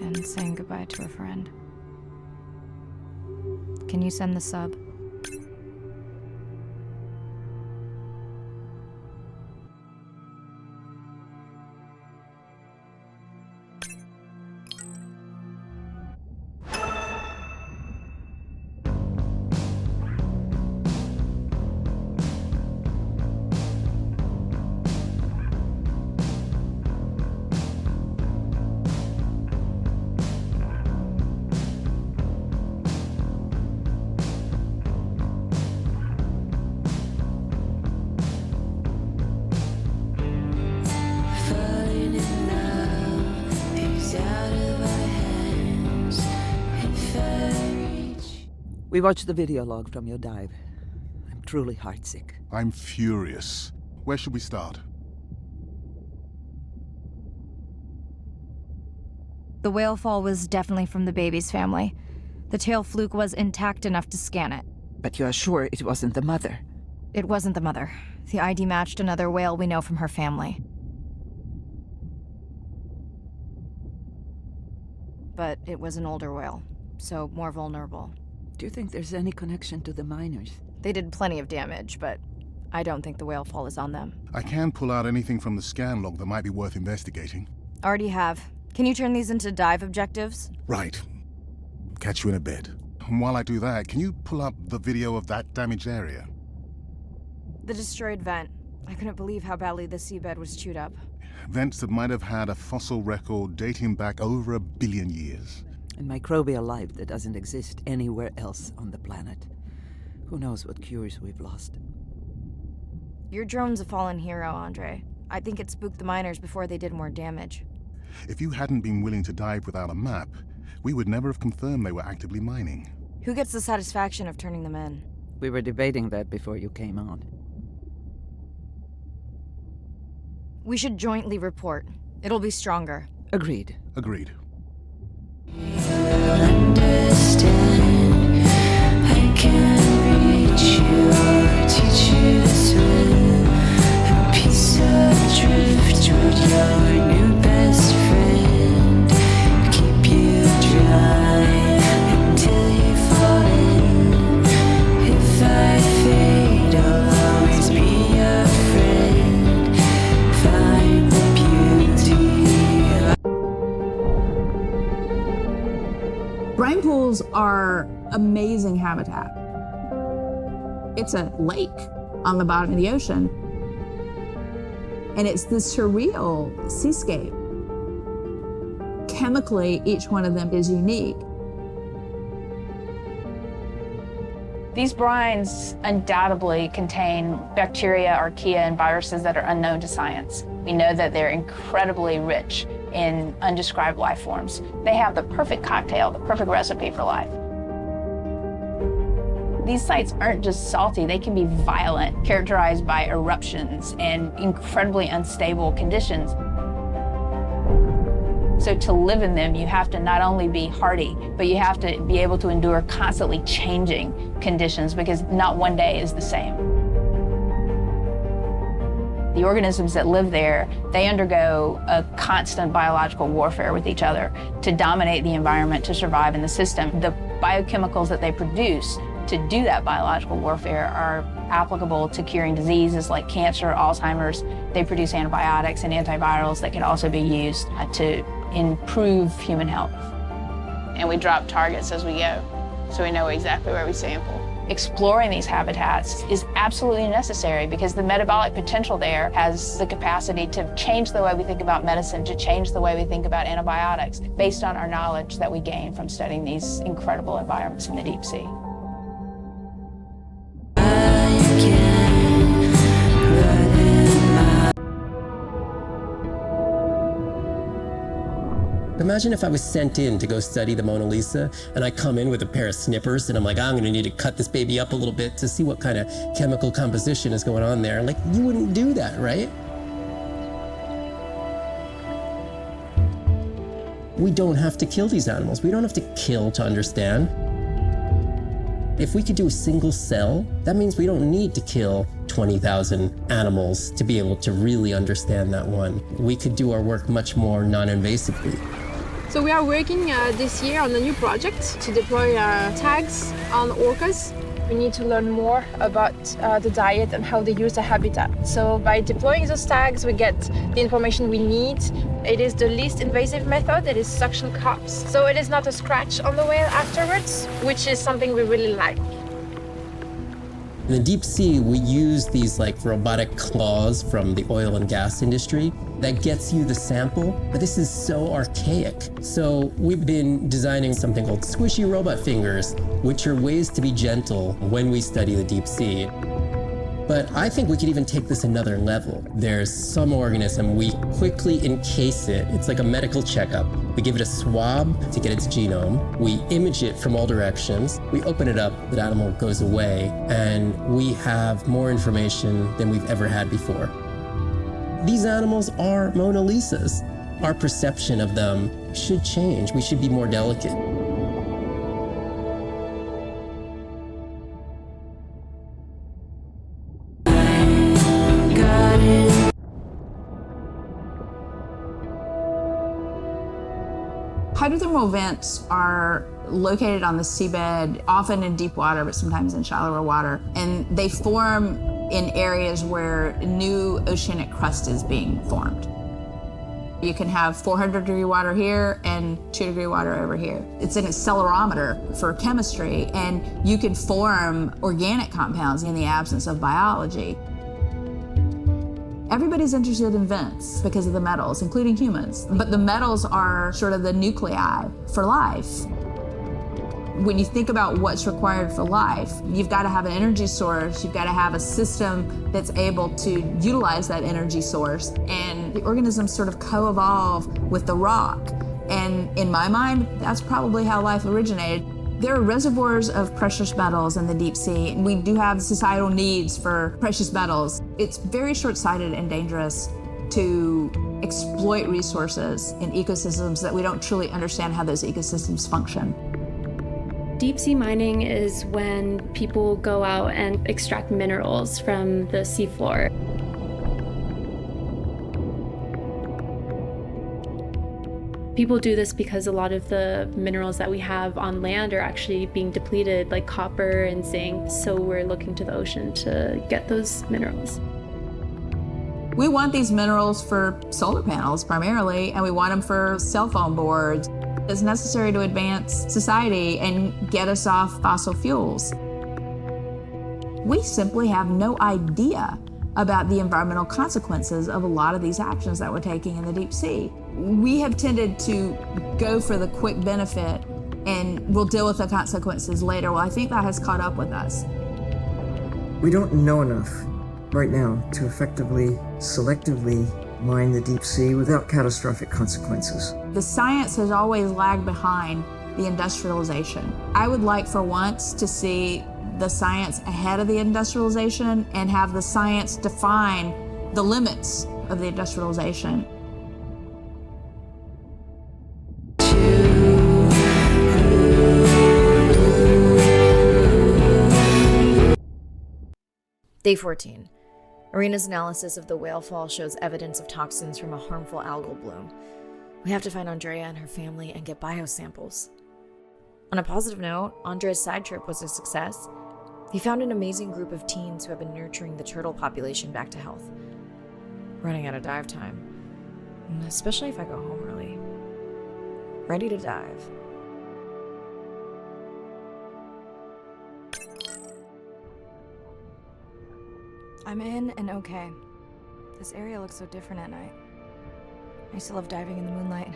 and saying goodbye to a friend. Can you send the sub? We watched the video log from your dive. I'm truly heartsick. I'm furious. Where should we start? The whale fall was definitely from the baby's family. The tail fluke was intact enough to scan it. But you are sure it wasn't the mother? It wasn't the mother. The ID matched another whale we know from her family. But it was an older whale, so more vulnerable. Do you think there's any connection to the miners? They did plenty of damage, but I don't think the whale fall is on them. I can pull out anything from the scan log that might be worth investigating. Already have. Can you turn these into dive objectives? Right. Catch you in a bit. And while I do that, can you pull up the video of that damaged area? The destroyed vent. I couldn't believe how badly the seabed was chewed up. Vents that might have had a fossil record dating back over 1 billion years. And microbial life that doesn't exist anywhere else on the planet. Who knows what cures we've lost. Your drone's a fallen hero, Andre. I think it spooked the miners before they did more damage. If you hadn't been willing to dive without a map, we would never have confirmed they were actively mining. Who gets the satisfaction of turning them in? We were debating that before you came on. We should jointly report. It'll be stronger. Agreed. Agreed. I can reach you or teach you to swim. A piece of driftwood, your new best friend. Keep you dry until you fall in. If I fade, I'll always be your friend. Find the beauty. Brine pools are amazing habitat. It's a lake on the bottom of the ocean. And it's this surreal seascape. Chemically, each one of them is unique. These brines undoubtedly contain bacteria, archaea, and viruses that are unknown to science. We know that they're incredibly rich in undescribed life forms. They have the perfect cocktail, the perfect recipe for life. These sites aren't just salty, they can be violent, characterized by eruptions and incredibly unstable conditions. So to live in them, you have to not only be hardy, but you have to be able to endure constantly changing conditions because not one day is the same. The organisms that live there, they undergo a constant biological warfare with each other to dominate the environment, to survive in the system. The biochemicals that they produce to do that biological warfare are applicable to curing diseases like cancer, Alzheimer's. They produce antibiotics and antivirals that can also be used to improve human health. And we drop targets as we go, so we know exactly where we sample. Exploring these habitats is absolutely necessary because the metabolic potential there has the capacity to change the way we think about medicine, to change the way we think about antibiotics, based on our knowledge that we gain from studying these incredible environments in the deep sea. Imagine if I was sent in to go study the Mona Lisa and I come in with a pair of snippers and I'm like, I'm gonna need to cut this baby up a little bit to see what kind of chemical composition is going on there. Like, you wouldn't do that, right? We don't have to kill these animals. We don't have to kill to understand. If we could do a single cell, that means we don't need to kill 20,000 animals to be able to really understand that one. We could do our work much more non-invasively. So we are working this year on a new project to deploy tags on orcas. We need to learn more about the diet and how they use the habitat. So by deploying those tags, we get the information we need. It is the least invasive method, it is suction cups. So it is not a scratch on the whale afterwards, which is something we really like. In the deep sea, we use these like robotic claws from the oil and gas industry that gets you the sample, but this is so archaic. So we've been designing something called squishy robot fingers, which are ways to be gentle when we study the deep sea. But I think we could even take this another level. There's some organism, we quickly encase it. It's like a medical checkup. We give it a swab to get its genome. We image it from all directions. We open it up, the animal goes away, and we have more information than we've ever had before. These animals are Mona Lisas. Our perception of them should change. We should be more delicate. Hydrothermal vents are located on the seabed, often in deep water, but sometimes in shallower water. And they form in areas where new oceanic crust is being formed. You can have 400-degree water here and 2-degree water over here. It's an accelerometer for chemistry, and you can form organic compounds in the absence of biology. Everybody's interested in vents because of the metals, including humans. But the metals are sort of the nuclei for life. When you think about what's required for life, you've got to have an energy source, you've got to have a system that's able to utilize that energy source. And the organisms sort of co-evolve with the rock. And in my mind, that's probably how life originated. There are reservoirs of precious metals in the deep sea, and we do have societal needs for precious metals. It's very short-sighted and dangerous to exploit resources in ecosystems that we don't truly understand how those ecosystems function. Deep sea mining is when people go out and extract minerals from the seafloor. People do this because a lot of the minerals that we have on land are actually being depleted, like copper and zinc, so we're looking to the ocean to get those minerals. We want these minerals for solar panels primarily, and we want them for cell phone boards. It's necessary to advance society and get us off fossil fuels. We simply have no idea about the environmental consequences of a lot of these actions that we're taking in the deep sea. We have tended to go for the quick benefit and we'll deal with the consequences later. Well, I think that has caught up with us. We don't know enough right now to effectively, selectively mine the deep sea without catastrophic consequences. The science has always lagged behind the industrialization. I would like for once to see the science ahead of the industrialization and have the science define the limits of the industrialization. Day 14. Arena's analysis of the whale fall shows evidence of toxins from a harmful algal bloom. We have to find Andrea and her family and get biosamples. On a positive note, Andrea's side trip was a success. He found an amazing group of teens who have been nurturing the turtle population back to health. Running out of dive time, especially if I go home early. Ready to dive. I'm in and okay. This area looks so different at night. I used to love diving in the moonlight.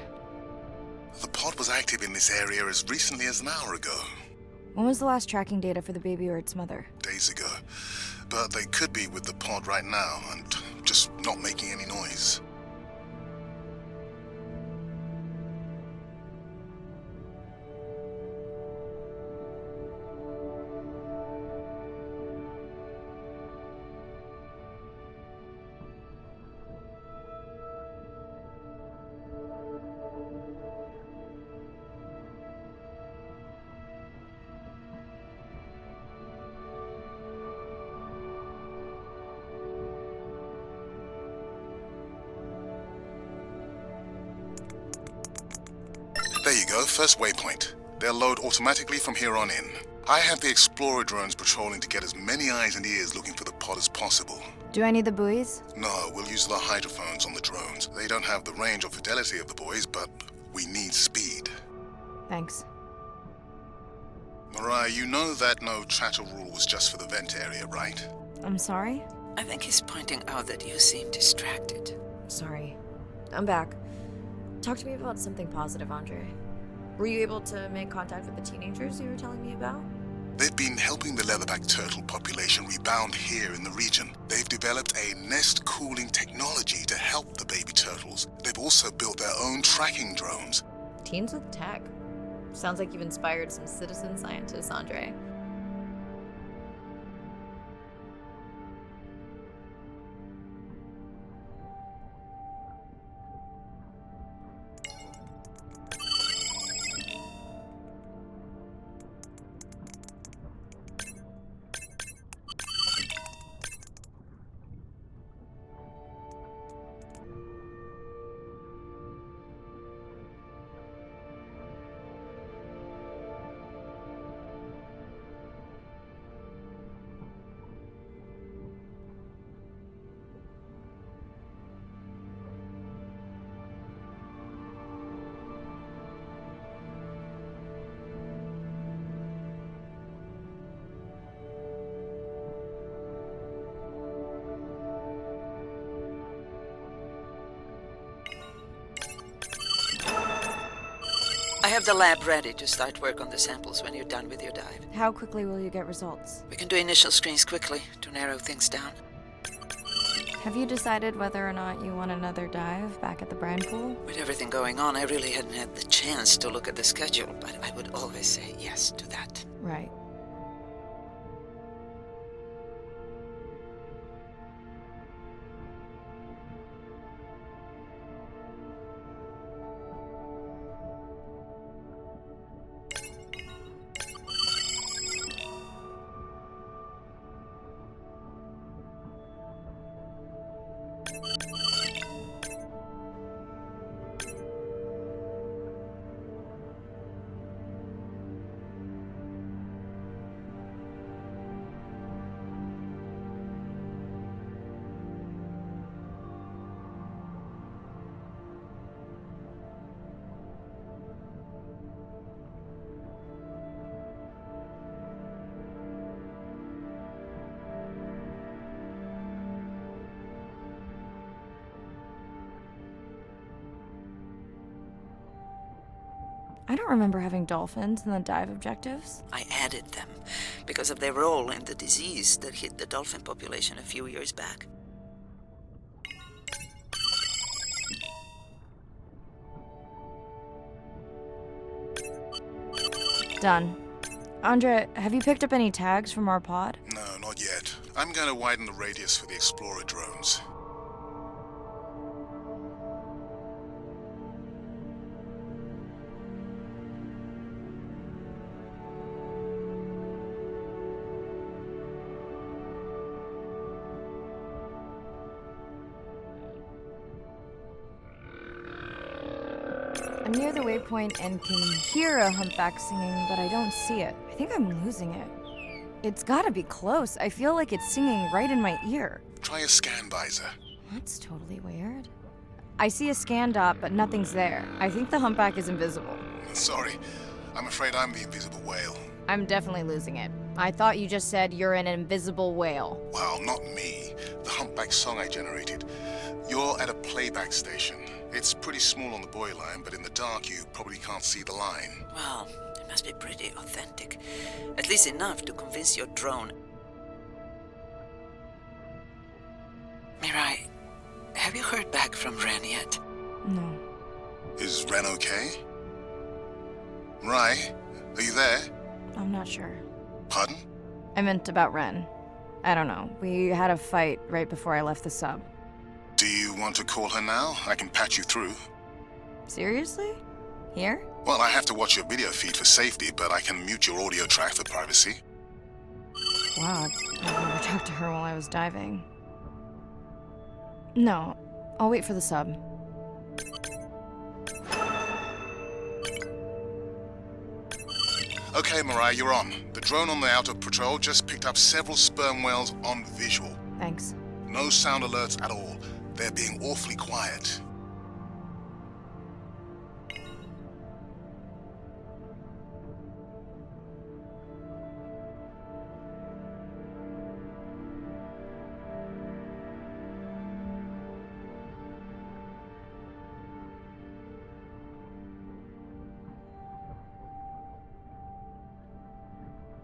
The pod was active in this area as recently as an hour ago. When was the last tracking data for the baby or its mother? Days ago. But they could be with the pod right now and just not making any noise. you go, first waypoint. They'll load automatically from here on in. I have the Explorer drones patrolling to get as many eyes and ears looking for the pod as possible. Do I need the buoys? No, we'll use the hydrophones on the drones. They don't have the range or fidelity of the buoys, but we need speed. Thanks. Mariah, you know that no chatter rule was just for the vent area, right? I'm sorry? I think he's pointing out that you seem distracted. Sorry. I'm back. Talk to me about something positive, Andre. Were you able to make contact with the teenagers you were telling me about? They've been helping the leatherback turtle population rebound here in the region. They've developed a nest cooling technology to help the baby turtles. They've also built their own tracking drones. Teens with tech. Sounds like you've inspired some citizen scientists, Andre. I have the lab ready to start work on the samples when you're done with your dive. How quickly will you get results? We can do initial screens quickly to narrow things down. Have you decided whether or not you want another dive back at the brine pool? With everything going on, I really hadn't had the chance to look at the schedule, but I would always say yes to that. Right. I don't remember having dolphins in the dive objectives. I added them because of their role in the disease that hit the dolphin population a few years back. Done. Andre, have you picked up any tags from our pod? No, not yet. I'm going to widen the radius for the Explorer drones. I'm near the waypoint and can hear a humpback singing, but I don't see it. I think I'm losing it. It's gotta be close. I feel like it's singing right in my ear. Try a scan visor. That's totally weird. I see a scan dot, but nothing's there. I think the humpback is invisible. Sorry, I'm afraid I'm the invisible whale. I'm definitely losing it. I thought you just said you're an invisible whale. Well, not me. The humpback song I generated. You're at a playback station. It's pretty small on the buoy line, but in the dark you probably can't see the line. Well, it must be pretty authentic. At least enough to convince your drone. Mirai, have you heard back from Ren yet? No. Is Ren okay? Rai, are you there? I'm not sure. Pardon? I meant about Ren. I don't know. We had a fight right before I left the sub. Do you want to call her now? I can patch you through. Seriously? Here? Well, I have to watch your video feed for safety, but I can mute your audio track for privacy. Wow, I never talked to her while I was diving. No, I'll wait for the sub. Okay, Mariah, you're on. The drone on the outer patrol just picked up several sperm whales on visual. Thanks. No sound alerts at all. They're being awfully quiet.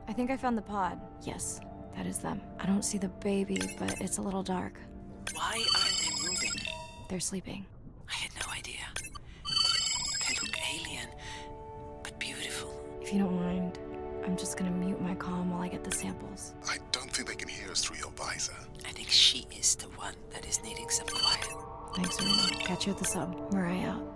I think I found the pod. Yes, that is them. I don't see the baby, but it's a little dark. Why aren't they moving? They're sleeping. I had no idea. They look alien, but beautiful. If you don't mind, I'm just gonna mute my comm while I get the samples. I don't think they can hear us through your visor. I think she is the one that is needing some quiet. Thanks, Rena. Catch you at the sub. Mariah out.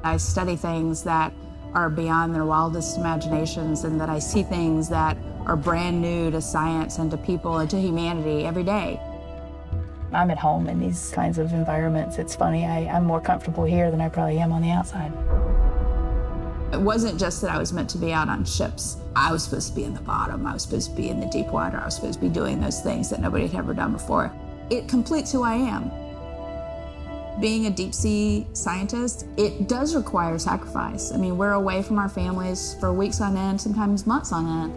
I study things that are beyond their wildest imaginations, and that I see things that are brand new to science and to people and to humanity every day. I'm at home in these kinds of environments. It's funny, I'm more comfortable here than I probably am on the outside. It wasn't just that I was meant to be out on ships. I was supposed to be in the bottom. I was supposed to be in the deep water. I was supposed to be doing those things that nobody had ever done before. It completes who I am. Being a deep sea scientist, it does require sacrifice. I mean, we're away from our families for weeks on end, sometimes months on end.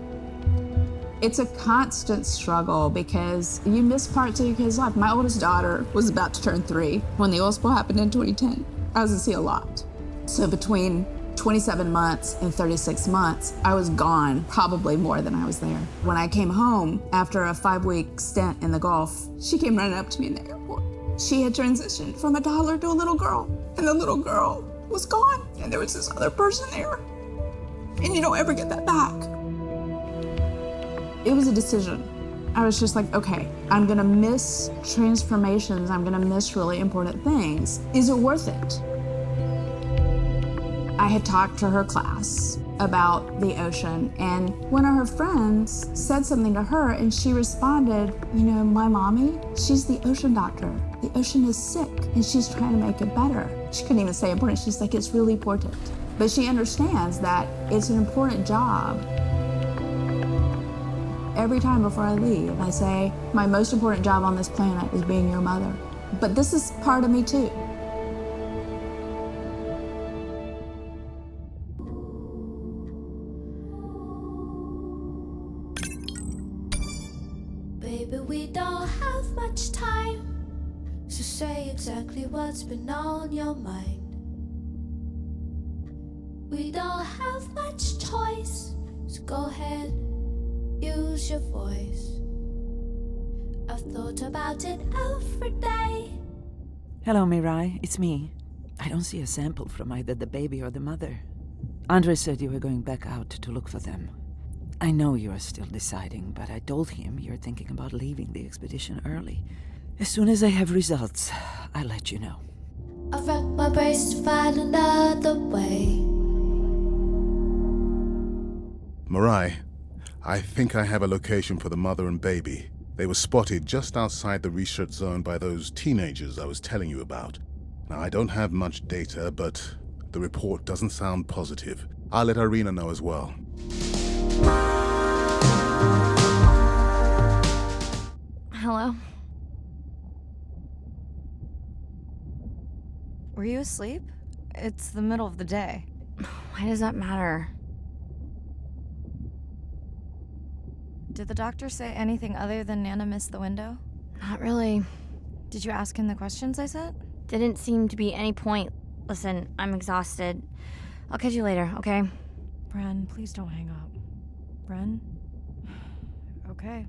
It's a constant struggle because you miss parts of your kid's life. My oldest daughter was about to turn 3 when the oil spill happened in 2010. I was at sea a lot. So between 27 months and 36 months, I was gone probably more than I was there. When I came home after a 5-week stint in the Gulf, she came running up to me in the airport. She had transitioned from a toddler to a little girl, and the little girl was gone, and there was this other person there. And you don't ever get that back. It was a decision. I was just like, okay, I'm gonna miss transformations, I'm gonna miss really important things. Is it worth it? I had talked to her class about the ocean, and one of her friends said something to her, and she responded, you know, my mommy, she's the ocean doctor. The ocean is sick, and she's trying to make it better. She couldn't even say important. She's like, it's really important. But she understands that it's an important job. Every time before I leave, I say, my most important job on this planet is being your mother. But this is part of me too. Baby, we don't have much time, so say exactly what's been on your mind. We don't have much choice, so go ahead, use your voice. I've thought about it every day. Hello, Mirai. It's me. I don't see a sample from either the baby or the mother. Andre said you were going back out to look for them. I know you are still deciding, but I told him you're thinking about leaving the expedition early. As soon as I have results, I'll let you know. I've wrecked my brace to find another way. Mariah, I think I have a location for the mother and baby. They were spotted just outside the research zone by those teenagers I was telling you about. Now, I don't have much data, but the report doesn't sound positive. I'll let Irina know as well. Hello? Were you asleep? It's the middle of the day. Why does that matter? Did the doctor say anything other than Nana missed the window? Not really. Did you ask him the questions I sent? Didn't seem to be any point. Listen, I'm exhausted. I'll catch you later, okay? Bren, please don't hang up. Bren? Okay.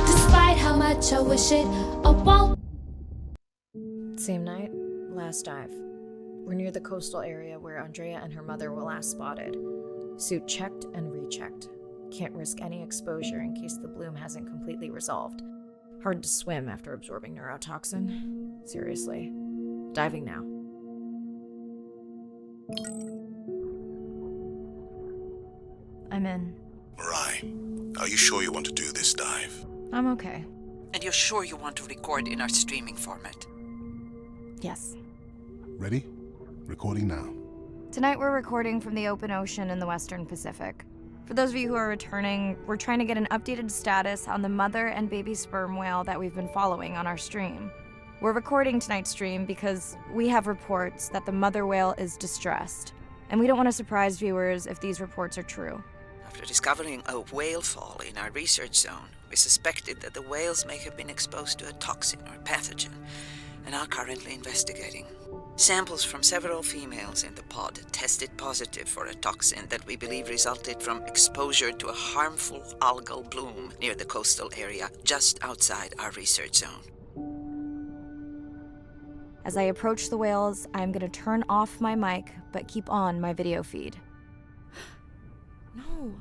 Despite how much I wish it, I won't. Same night, last dive. We're near the coastal area where Andrea and her mother were last spotted. Suit checked and rechecked. Can't risk any exposure in case the bloom hasn't completely resolved. Hard to swim after absorbing neurotoxin. Seriously. Diving now. I'm in. Mirai, are you sure you want to do this dive? I'm okay. And you're sure you want to record in our streaming format? Yes. Ready? Recording now. Tonight we're recording from the open ocean in the Western Pacific. For those of you who are returning, we're trying to get an updated status on the mother and baby sperm whale that we've been following on our stream. We're recording tonight's stream because we have reports that the mother whale is distressed, and we don't want to surprise viewers if these reports are true. After discovering a whale fall in our research zone, we suspected that the whales may have been exposed to a toxin or pathogen, and are currently investigating. Samples from several females in the pod tested positive for a toxin that we believe resulted from exposure to a harmful algal bloom near the coastal area just outside our research zone. As I approach the whales, I'm going to turn off my mic, but keep on my video feed. No.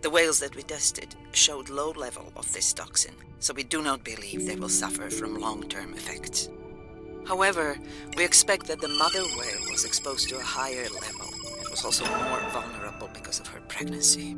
The whales that we tested showed low level of this toxin, so we do not believe they will suffer from long-term effects. However, we expect that the mother whale was exposed to a higher level and was also more vulnerable because of her pregnancy.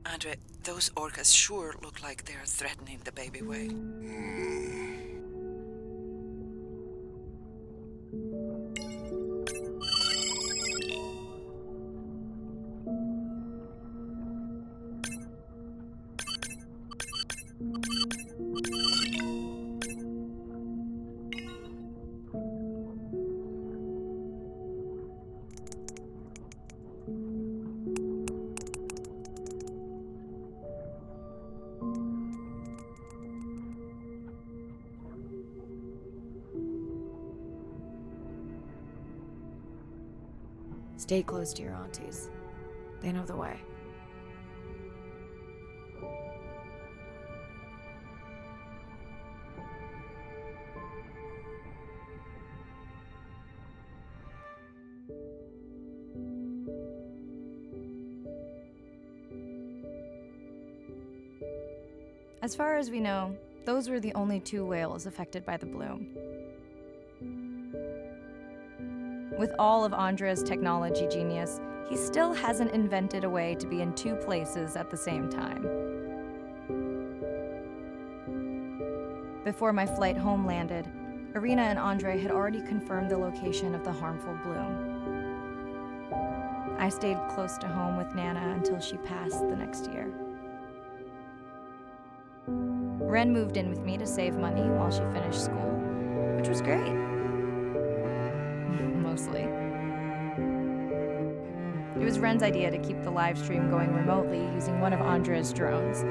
Andre, those orcas sure look like they are threatening the baby whale. Stay close to your aunties. They know the way. As far as we know, those were the only 2 whales affected by the bloom. With all of Andrea's technology genius, he still hasn't invented a way to be in 2 places at the same time. Before my flight home landed, Irina and Andre had already confirmed the location of the harmful bloom. I stayed close to home with Nana until she passed the next year. Ren moved in with me to save money while she finished school, which was great. mostly. It was Ren's idea to keep the live stream going remotely using one of Andrea's drones.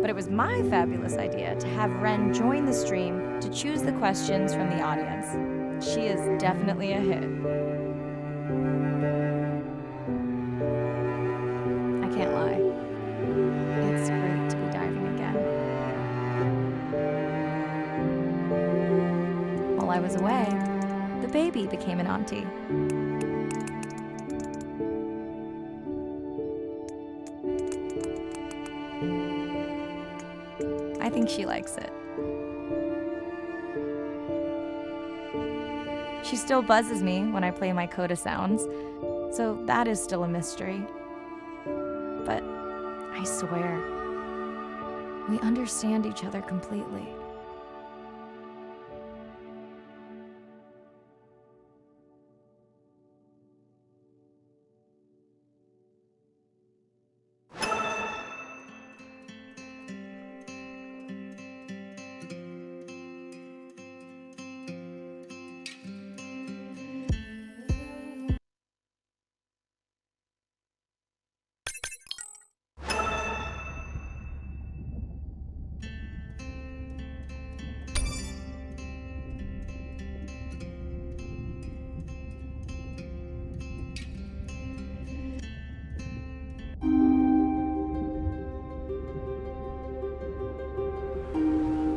But it was my fabulous idea to have Ren join the stream to choose the questions from the audience. She is definitely a hit. I can't lie. It's great to be diving again. While I was away, the baby became an auntie. I think she likes it. She still buzzes me when I play my coda sounds, so that is still a mystery. But I swear, we understand each other completely.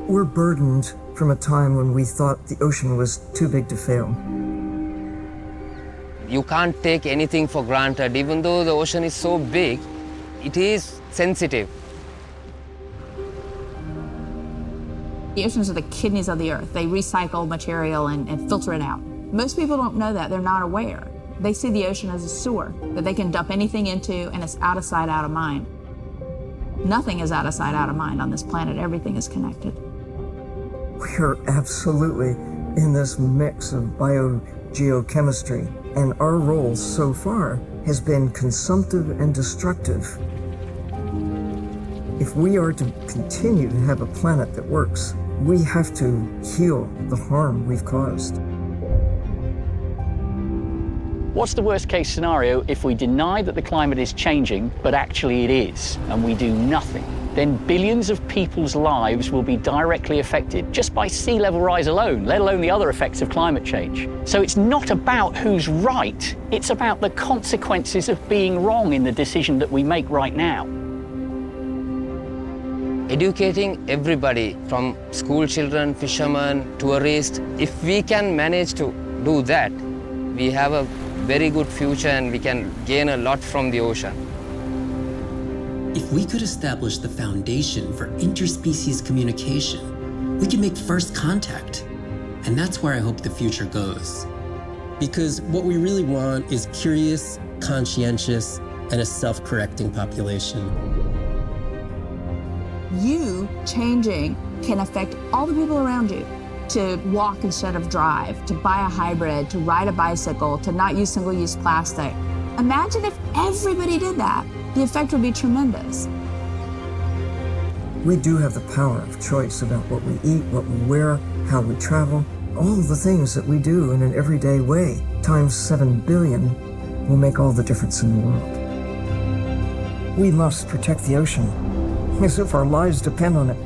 We're burdened from a time when we thought the ocean was too big to fail. You can't take anything for granted. Even though the ocean is so big, it is sensitive. The oceans are the kidneys of the earth. They recycle material and filter it out. Most people don't know that. They're not aware. They see the ocean as a sewer that they can dump anything into, and it's out of sight, out of mind. Nothing is out of sight, out of mind on this planet. Everything is connected. We're absolutely in this mix of biogeochemistry, and our role so far has been consumptive and destructive. If we are to continue to have a planet that works, we have to heal the harm we've caused. What's the worst case scenario if we deny that the climate is changing, but actually it is, and we do nothing? Then billions of people's lives will be directly affected just by sea level rise alone, let alone the other effects of climate change. So it's not about who's right, it's about the consequences of being wrong in the decision that we make right now. Educating everybody from school children, fishermen, tourists, if we can manage to do that, we have a very good future and we can gain a lot from the ocean. If we could establish the foundation for interspecies communication, we can make first contact. And that's where I hope the future goes. Because what we really want is curious, conscientious, and a self-correcting population. You changing can affect all the people around you. To walk instead of drive, to buy a hybrid, to ride a bicycle, to not use single-use plastic. Imagine if everybody did that. The effect would be tremendous. We do have the power of choice about what we eat, what we wear, how we travel. All the things that we do in an everyday way, times 7 billion, will make all the difference in the world. We must protect the ocean as if our lives depend on it,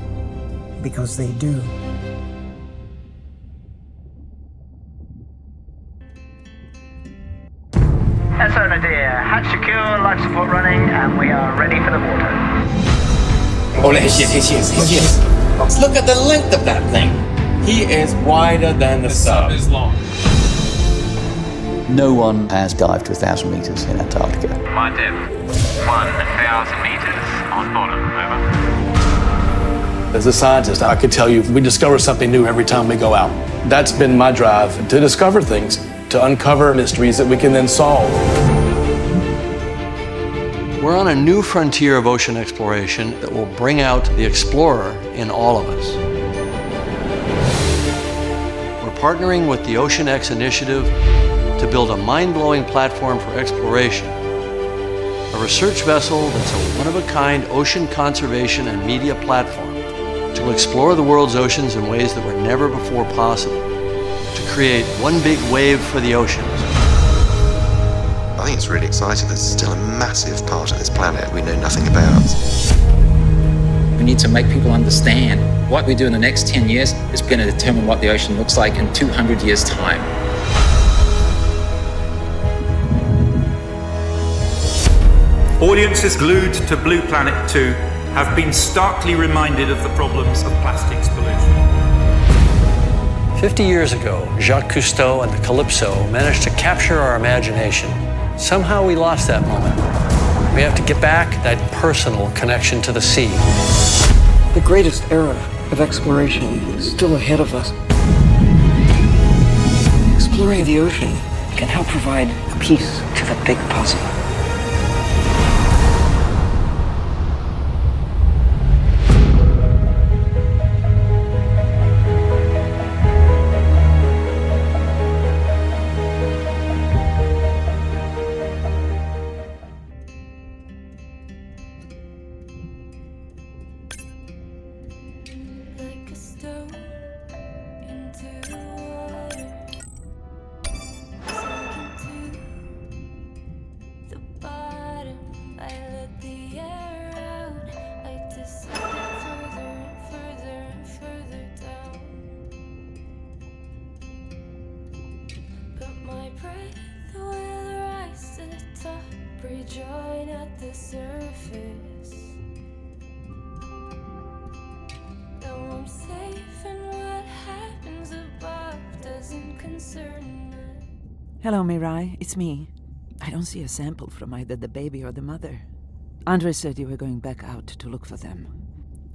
because they do. SO Nadir, hatch secure, life support running, and we are ready for the water. Oh, here she is. Look at the length of that thing. He is wider than the sub. Is long. No one has dived to 1,000 meters in Antarctica. My depth, 1,000 meters on bottom, over. As a scientist, I can tell you we discover something new every time we go out. That's been my drive, to discover things, to uncover mysteries that we can then solve. We're on a new frontier of ocean exploration that will bring out the explorer in all of us. We're partnering with the OceanX Initiative to build a mind-blowing platform for exploration, a research vessel that's a one-of-a-kind ocean conservation and media platform to explore the world's oceans in ways that were never before possible. to create one big wave for the oceans. I think it's really exciting. There's still a massive part of this planet we know nothing about. We need to make people understand what we do in the next 10 years is going to determine what the ocean looks like in 200 years' time. Audiences glued to Blue Planet 2 have been starkly reminded of the problems of plastics pollution. 50 years ago, Jacques Cousteau and the Calypso managed to capture our imagination. Somehow we lost that moment. We have to get back that personal connection to the sea. The greatest era of exploration is still ahead of us. Exploring the ocean can help provide a piece to the big puzzle. Rejoin at the surface. Though I'm safe and what happens above doesn't concern me. Hello, Mirai. It's me. I don't see a sample from either the baby or the mother. Andre said you were going back out to look for them.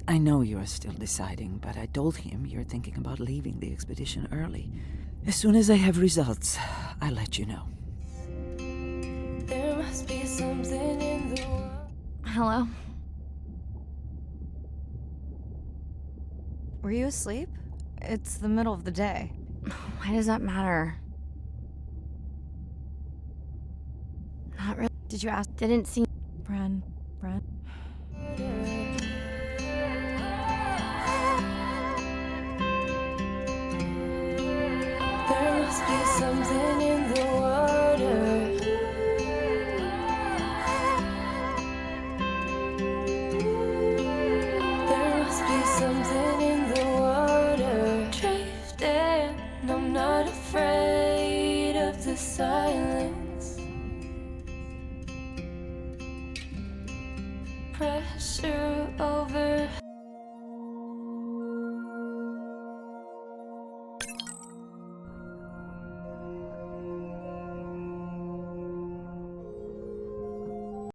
I know you are still deciding, but I told him you're thinking about leaving the expedition early. As soon as I have results, I'll let you know. There must be something in the world. Hello? Were you asleep? It's the middle of the day. Why does that matter? Not really. Did you ask? Didn't see. Bren. There must be something in the water. There must be something in the water. Drifting, I'm not afraid of the silence. Pressure over